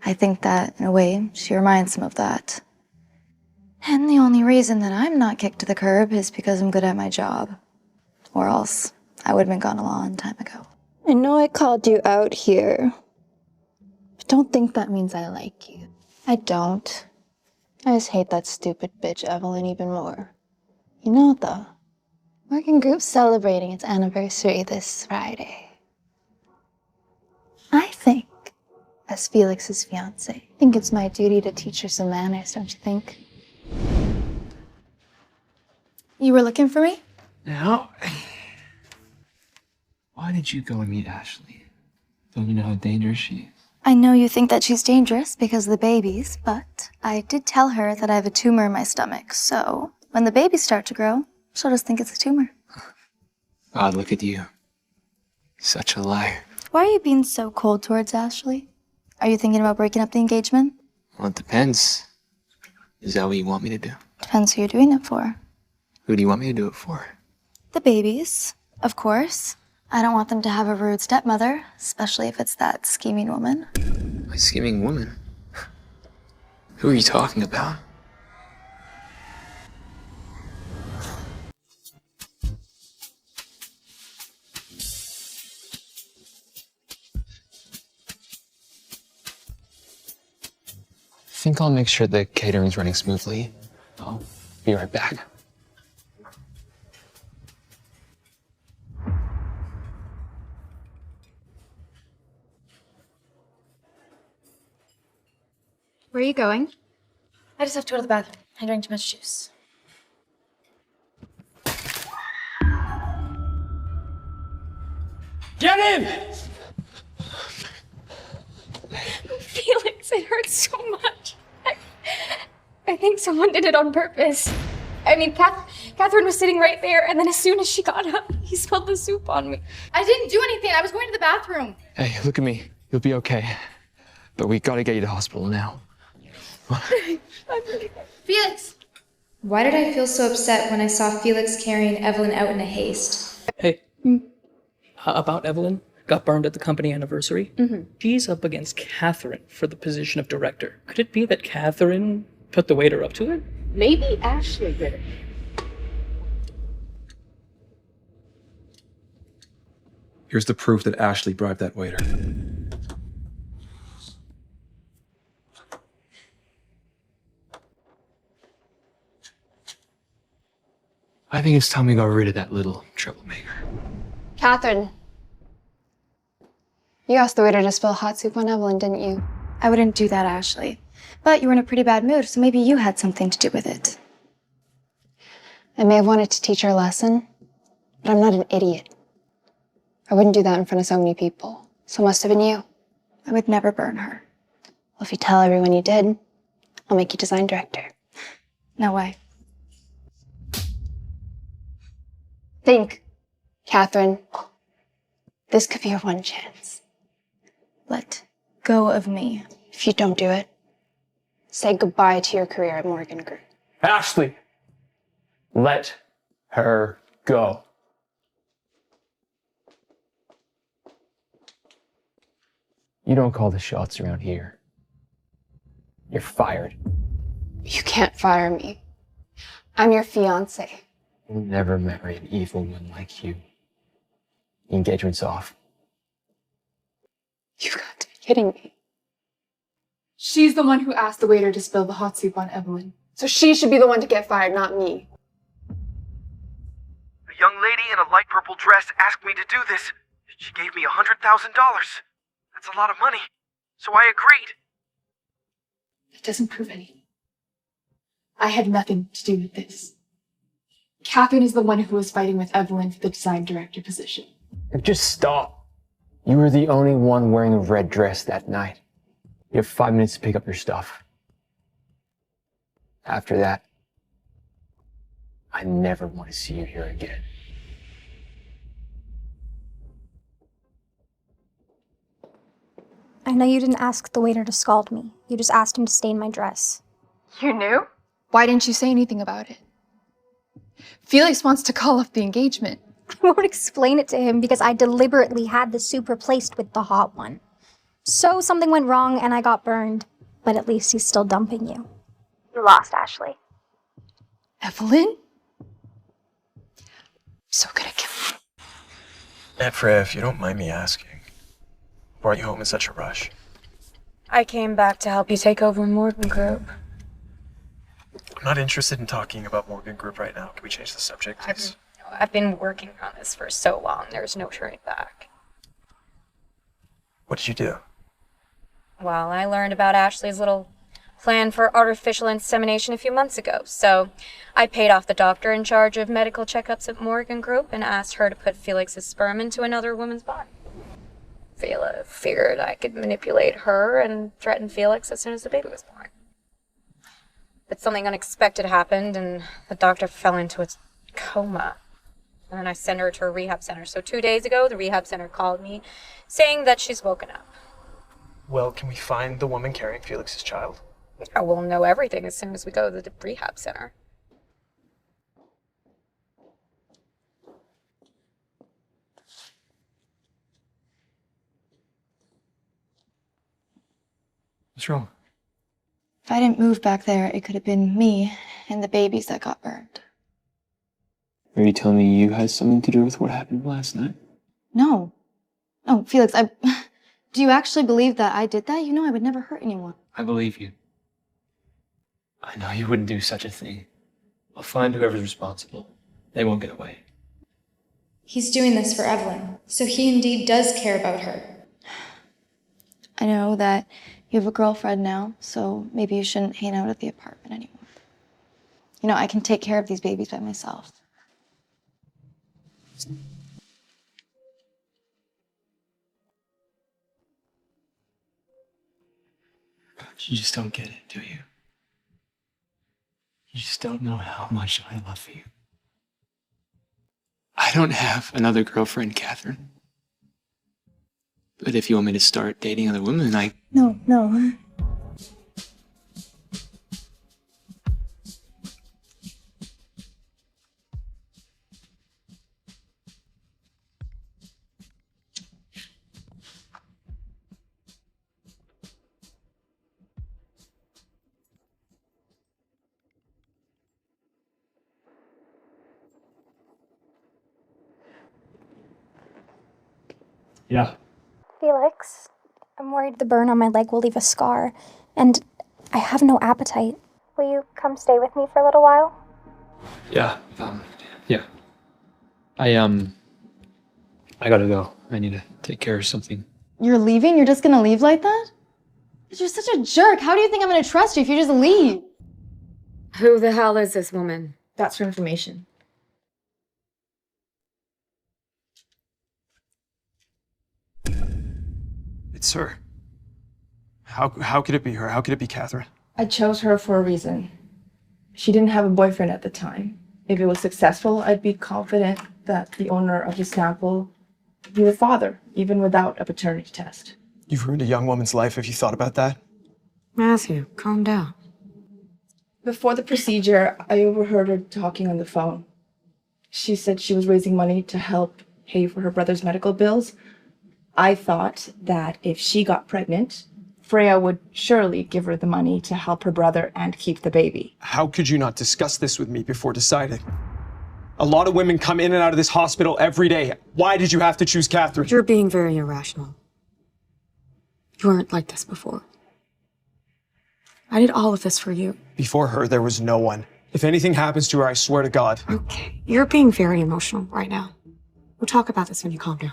[SPEAKER 19] I think that, in a way, she reminds him of that. And the only reason that I'm not kicked to the curb is because I'm good at my job. Or else I would have been gone a long time ago.
[SPEAKER 2] I know I called you out here, but don't think that means I like you. I don't. I just hate that stupid bitch Evelyn even more. You know though, Morgan Group's celebrating its anniversary this Friday. I think, as Felix's fiance, I think it's my duty to teach her some manners, don't you think? You were looking for me?
[SPEAKER 3] Now, why did you go and meet Ashley? Don't you know how dangerous she is?
[SPEAKER 19] I know you think that she's dangerous because of the babies, but I did tell her that I have a tumor in my stomach, so when the babies start to grow, she'll just think it's a tumor.
[SPEAKER 3] God, look at you. Such a liar.
[SPEAKER 19] Why are you being so cold towards Ashley? Are you thinking about breaking up the engagement?
[SPEAKER 3] Well, it depends. Is that what you want me to do?
[SPEAKER 19] Depends who you're doing it for.
[SPEAKER 3] Who do you want me to do it for?
[SPEAKER 19] The babies, of course. I don't want them to have a rude stepmother, especially if it's that scheming woman.
[SPEAKER 3] A scheming woman? Who are you talking about? I think I'll make sure the catering's running smoothly. I'll be right back.
[SPEAKER 11] Where are you going?
[SPEAKER 19] I just have to go to the bathroom. I drank too much juice.
[SPEAKER 16] Get him!
[SPEAKER 11] Felix, it hurts so much. I think someone did it on purpose. I mean, Catherine was sitting right there, and then as soon as she got up, he spilled the soup on me. I didn't do anything. I was going to the bathroom.
[SPEAKER 3] Hey, look at me. You'll be okay. But we gotta get you to hospital now.
[SPEAKER 11] Felix! Why did I feel so upset when I saw Felix carrying Evelyn out in a haste?
[SPEAKER 21] Hey, about Evelyn, got burned at the company anniversary. She's up against Catherine for the position of director. Could it be that Catherine put the waiter up to it?
[SPEAKER 11] Maybe Ashley did it.
[SPEAKER 4] Here's the proof that Ashley bribed that waiter.
[SPEAKER 3] I think it's time we got rid of that little troublemaker.
[SPEAKER 1] Catherine. You asked the waiter to spill hot soup on Evelyn, didn't you?
[SPEAKER 19] I wouldn't do that, Ashley. But you were in a pretty bad mood, so maybe you had something to do with it.
[SPEAKER 1] I may have wanted to teach her a lesson, but I'm not an idiot. I wouldn't do that in front of so many people. So it must have been you.
[SPEAKER 19] I would never burn her.
[SPEAKER 1] Well, if you tell everyone you did, I'll make you design director.
[SPEAKER 19] No way.
[SPEAKER 1] Think, Catherine. This could be your one chance.
[SPEAKER 19] Let go of me.
[SPEAKER 1] If you don't do it, say goodbye to your career at Morgan Group.
[SPEAKER 16] Ashley, let her go. You don't call the shots around here. You're fired.
[SPEAKER 1] You can't fire me. I'm your fiancé.
[SPEAKER 16] You'll never marry an evil one like you. The engagement's off.
[SPEAKER 1] You've got to be kidding me.
[SPEAKER 2] She's the one who asked the waiter to spill the hot soup on Evelyn. So she should be the one to get fired, not me.
[SPEAKER 7] A young lady in a light purple dress asked me to do this. She gave me $100,000. That's a lot of money. So I agreed.
[SPEAKER 2] That doesn't prove anything. I had nothing to do with this. Catherine is the one who was fighting with Evelyn for the design director position.
[SPEAKER 16] Just stop. You were the only one wearing a red dress that night. You have 5 minutes to pick up your stuff. After that, I never want to see you here again.
[SPEAKER 18] I know you didn't ask the waiter to scald me. You just asked him to stain my dress.
[SPEAKER 2] You knew? Why didn't you say anything about it? Felix wants to call off the engagement.
[SPEAKER 18] I won't explain it to him because I deliberately had the soup replaced with the hot one. So something went wrong and I got burned. But at least he's still dumping you. You lost, Ashley.
[SPEAKER 2] Evelyn? I'm so gonna kill you.
[SPEAKER 7] Aunt Freya, if you don't mind me asking, why are you home in such a rush?
[SPEAKER 11] I came back to help you take over Morgan Group.
[SPEAKER 7] I'm not interested in talking about Morgan Group right now. Can we change the subject, please?
[SPEAKER 11] I've been working on this for so long, there's no turning back.
[SPEAKER 7] What did you do?
[SPEAKER 11] Well, I learned about Ashley's little plan for artificial insemination a few months ago, so I paid off the doctor in charge of medical checkups at Morgan Group and asked her to put Felix's sperm into another woman's body. Fela figured I could manipulate her and threaten Felix as soon as the baby was born. But something unexpected happened and the doctor fell into a coma. And then I sent her to a rehab center. So 2 days ago, the rehab center called me saying that she's woken up.
[SPEAKER 7] Well, can we find the woman carrying Felix's child?
[SPEAKER 11] I will know everything as soon as we go to the rehab center.
[SPEAKER 3] What's wrong?
[SPEAKER 19] If I didn't move back there, it could have been me and the babies that got burned.
[SPEAKER 8] Are you telling me you had something to do with what happened last night?
[SPEAKER 19] No. No, Felix, do you actually believe that I did that? You know I would never hurt anyone.
[SPEAKER 3] I believe you. I know you wouldn't do such a thing. I'll find whoever's responsible. They won't get away.
[SPEAKER 20] He's doing this for Evelyn, so he indeed does care about her.
[SPEAKER 19] I know that you have a girlfriend now, so maybe you shouldn't hang out at the apartment anymore. You know, I can take care of these babies by myself.
[SPEAKER 3] You just don't get it, do you? You just don't know how much I love you. I don't have another girlfriend, Catherine. But if you want me to start dating other women,
[SPEAKER 19] No, no.
[SPEAKER 3] Yeah.
[SPEAKER 18] Felix, I'm worried the burn on my leg will leave a scar, and I have no appetite. Will you come stay with me for a little while?
[SPEAKER 3] Yeah. Yeah. I gotta go. I need to take care of something.
[SPEAKER 2] You're leaving? You're just gonna leave like that? You're such a jerk. How do you think I'm gonna trust you if you just leave?
[SPEAKER 6] Who the hell is this woman?
[SPEAKER 2] That's for information.
[SPEAKER 5] It's her. How could it be her? How could it be Catherine?
[SPEAKER 22] I chose her for a reason. She didn't have a boyfriend at the time. If it was successful, I'd be confident that the owner of the sample would be the father, even without a paternity test.
[SPEAKER 5] You've ruined a young woman's life. Have you thought about that?
[SPEAKER 6] Matthew, calm down.
[SPEAKER 22] Before the procedure, I overheard her talking on the phone. She said she was raising money to help pay for her brother's medical bills. I thought that if she got pregnant, Freya would surely give her the money to help her brother and keep the baby.
[SPEAKER 5] How could you not discuss this with me before deciding? A lot of women come in and out of this hospital every day. Why did you have to choose Catherine?
[SPEAKER 6] You're being very irrational. You weren't like this before. I did all of this for you.
[SPEAKER 5] Before her, there was no one. If anything happens to her, I swear to God.
[SPEAKER 6] Okay, you're being very emotional right now. We'll talk about this when you calm down.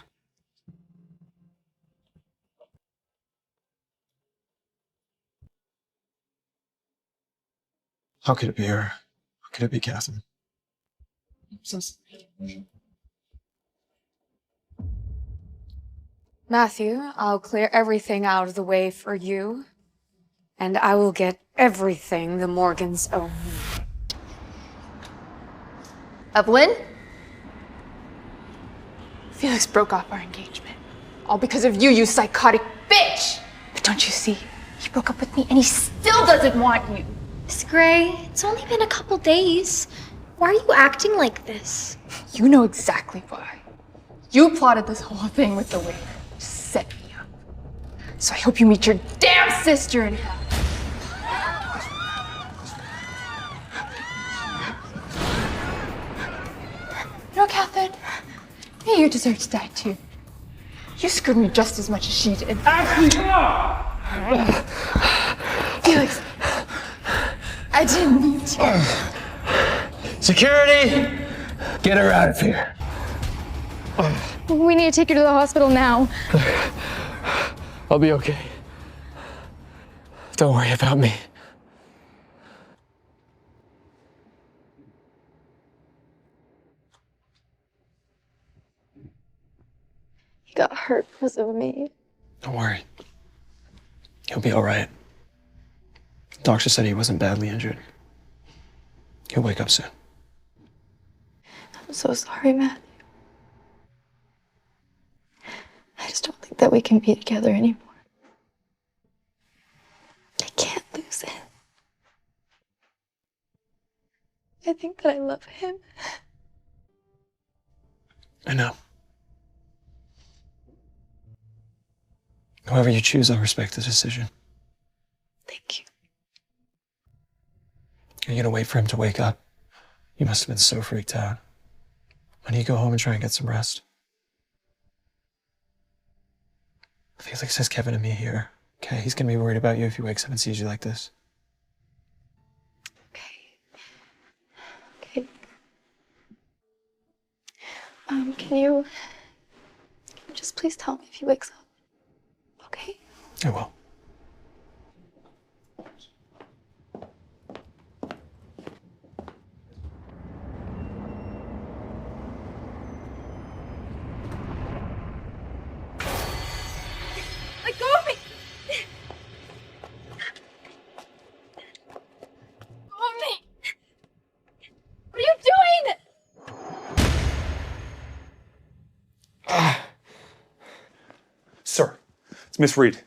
[SPEAKER 5] How could it be her? How could it be Catherine?
[SPEAKER 6] Matthew, I'll clear everything out of the way for you, and I will get everything the Morgans own.
[SPEAKER 2] Evelyn? Felix broke off our engagement. All because of you, you psychotic bitch! But don't you see? He broke up with me and he still doesn't want you.
[SPEAKER 18] Miss Gray, it's only been a couple days. Why are you acting like this?
[SPEAKER 2] You know exactly why. You plotted this whole thing with the waiter. Set me up. So I hope you meet your damn sister in hell. No, Catherine. You deserve to die too. You screwed me just as much as she did. Felix, I didn't mean to.
[SPEAKER 16] Security! Get her out of here.
[SPEAKER 11] We need to take her to the hospital now.
[SPEAKER 16] I'll be okay. Don't worry about me.
[SPEAKER 19] He got hurt because of me.
[SPEAKER 5] Don't worry. He'll be all right. The doctor said he wasn't badly injured. He'll wake up soon.
[SPEAKER 19] I'm so sorry, Matthew. I just don't think that we can be together anymore. I can't lose him. I think that I love him.
[SPEAKER 5] I know. However you choose, I'll respect the decision.
[SPEAKER 19] Thank you.
[SPEAKER 5] Are you gonna wait for him to wake up? You must have been so freaked out. Why don't you go home and try and get some rest? Felix has Kevin and me here. Okay, he's gonna be worried about you if he wakes up and sees you like this.
[SPEAKER 19] Okay. Can you just please tell me if he wakes up? Okay?
[SPEAKER 5] I will.
[SPEAKER 11] Let go of me! Go of me! What are you doing?
[SPEAKER 4] Sir, it's Miss Reed.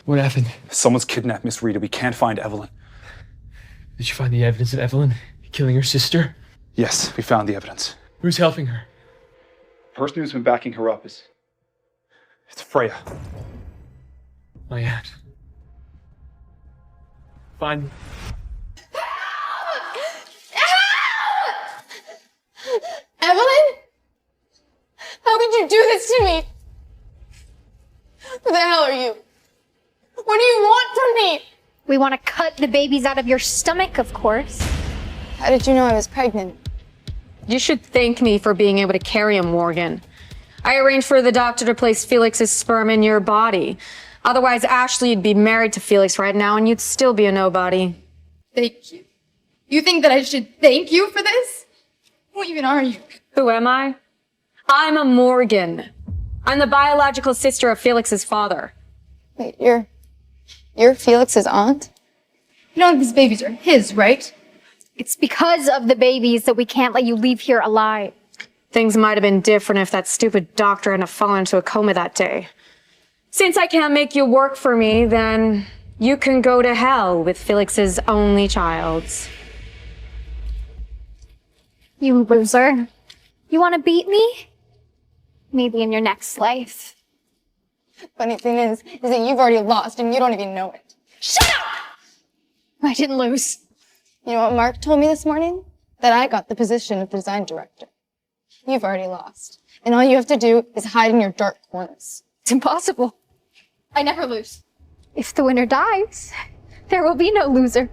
[SPEAKER 3] What happened?
[SPEAKER 4] Someone's kidnapped Miss Reed and we can't find Evelyn.
[SPEAKER 3] Did you find the evidence of Evelyn killing her sister?
[SPEAKER 4] Yes, we found the evidence.
[SPEAKER 3] Who's helping her?
[SPEAKER 4] The person who's been backing her up is... it's Freya.
[SPEAKER 3] My aunt. Find me.
[SPEAKER 2] Evelyn? How could you do this to me? Who the hell are you? What do you want from me?
[SPEAKER 18] We want to cut the babies out of your stomach, of course.
[SPEAKER 19] How did you know I was pregnant?
[SPEAKER 6] You should thank me for being able to carry him, Morgan. I arranged for the doctor to place Felix's sperm in your body. Otherwise, Ashley, you'd be married to Felix right now and you'd still be a nobody.
[SPEAKER 11] Thank you. You think that I should thank you for this? Who even are you?
[SPEAKER 6] Who am I? I'm a Morgan. I'm the biological sister of Felix's father.
[SPEAKER 19] Wait, you're Felix's aunt?
[SPEAKER 11] None of these babies are his, right?
[SPEAKER 18] It's because of the babies that we can't let you leave here alive.
[SPEAKER 6] Things might have been different if that stupid doctor hadn't fallen into a coma that day. Since I can't make you work for me, then you can go to hell with Felix's only child.
[SPEAKER 18] You loser. You want to beat me? Maybe in your next life.
[SPEAKER 19] Funny thing is that you've already lost and you don't even know it.
[SPEAKER 18] Shut up! I didn't lose.
[SPEAKER 19] You know what Mark told me this morning? That I got the position of design director. You've already lost. And all you have to do is hide in your dark corners.
[SPEAKER 18] It's impossible.
[SPEAKER 11] I never lose.
[SPEAKER 18] If the winner dies, there will be no loser.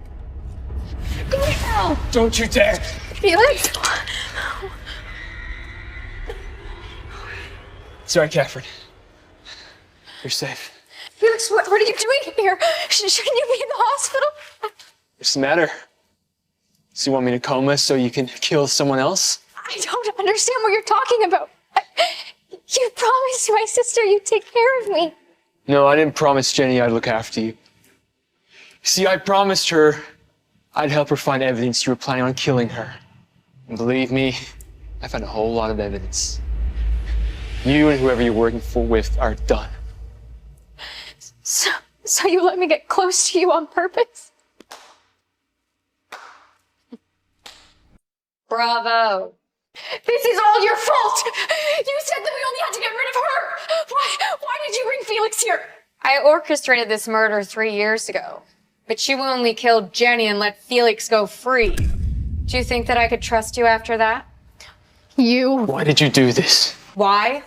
[SPEAKER 11] Go to hell!
[SPEAKER 16] Don't you dare!
[SPEAKER 11] Felix?
[SPEAKER 16] Sorry, Catherine. You're safe.
[SPEAKER 11] Felix, what are you doing here? Shouldn't you be in the hospital?
[SPEAKER 16] What's the matter? So you want me to coma so you can kill someone else?
[SPEAKER 11] I don't understand what you're talking about. You promised my sister you'd take care of me.
[SPEAKER 16] No, I didn't promise Jenny I'd look after you. See, I promised her I'd help her find evidence you were planning on killing her. And believe me, I found a whole lot of evidence. You and whoever you're working with are done.
[SPEAKER 11] So you let me get close to you on purpose?
[SPEAKER 6] Bravo.
[SPEAKER 11] This is all your fault! You said that we only had to get rid of her! Why did you bring Felix here?
[SPEAKER 6] I orchestrated this murder 3 years ago, but you only killed Jenny and let Felix go free. Do you think that I could trust you after that?
[SPEAKER 16] Why did you do this?
[SPEAKER 6] Why?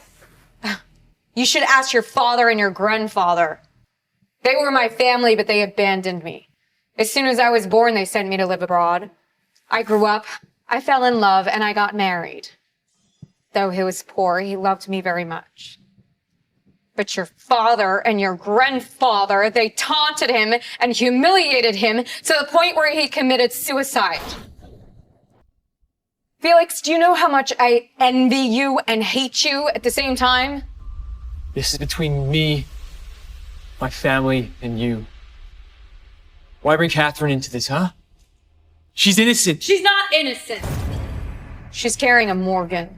[SPEAKER 6] You should ask your father and your grandfather. They were my family, but they abandoned me. As soon as I was born, they sent me to live abroad. I grew up, I fell in love, and I got married. Though he was poor, he loved me very much. But your father and your grandfather, they taunted him and humiliated him to the point where he committed suicide. Felix, do you know how much I envy you and hate you at the same time?
[SPEAKER 16] This is between me, my family, and you. Why bring Catherine into this, huh? She's innocent.
[SPEAKER 6] She's not innocent. She's carrying a Morgan.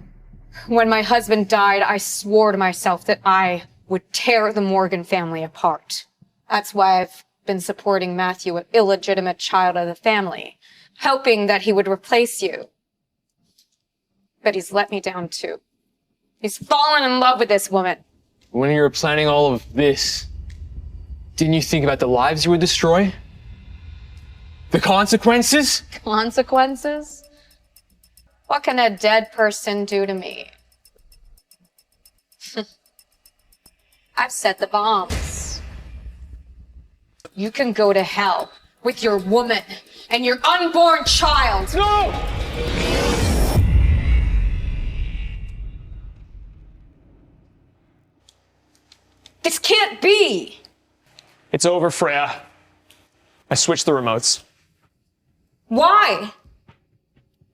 [SPEAKER 6] When my husband died, I swore to myself that I would tear the Morgan family apart. That's why I've been supporting Matthew, an illegitimate child of the family, hoping that he would replace you. But he's let me down too. He's fallen in love with this woman.
[SPEAKER 16] When you were planning all of this, didn't you think about the lives you would destroy? The consequences?
[SPEAKER 6] Consequences? What can a dead person do to me? I've set the bombs. You can go to hell with your woman and your unborn child.
[SPEAKER 16] No!
[SPEAKER 6] This can't be!
[SPEAKER 5] It's over, Freya. I switched the remotes.
[SPEAKER 6] Why?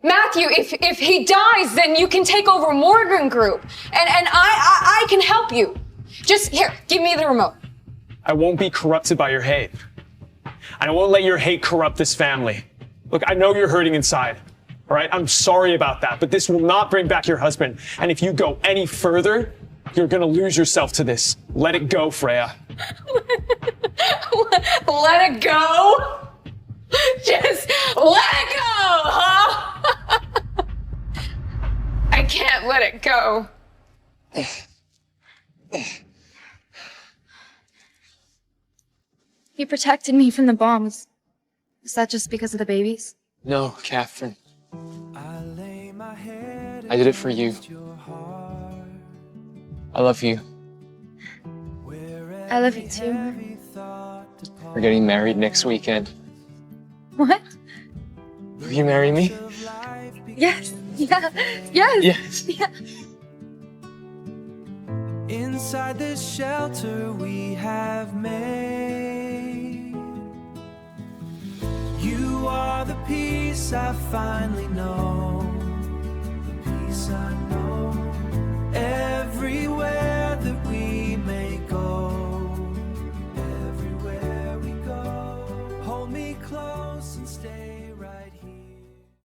[SPEAKER 6] Matthew, if he dies, then you can take over Morgan Group. And I can help you. Just here, give me the remote.
[SPEAKER 5] I won't be corrupted by your hate. I won't let your hate corrupt this family. Look, I know you're hurting inside. All right? I'm sorry about that, but this will not bring back your husband. And if you go any further, you're gonna lose yourself to this. Let it go, Freya.
[SPEAKER 6] Let it go? Just let it go, huh? I can't let it go.
[SPEAKER 11] You protected me from the bombs. Is that just because of the babies?
[SPEAKER 16] No, Catherine. I did it for you. I love you.
[SPEAKER 11] I love you too.
[SPEAKER 16] We're getting married next weekend.
[SPEAKER 11] What?
[SPEAKER 16] Will you marry me?
[SPEAKER 11] Yes. Yeah. Yes.
[SPEAKER 16] Yes.
[SPEAKER 11] Yeah.
[SPEAKER 9] Inside this shelter we have made, you are the peace I finally know, the peace I know.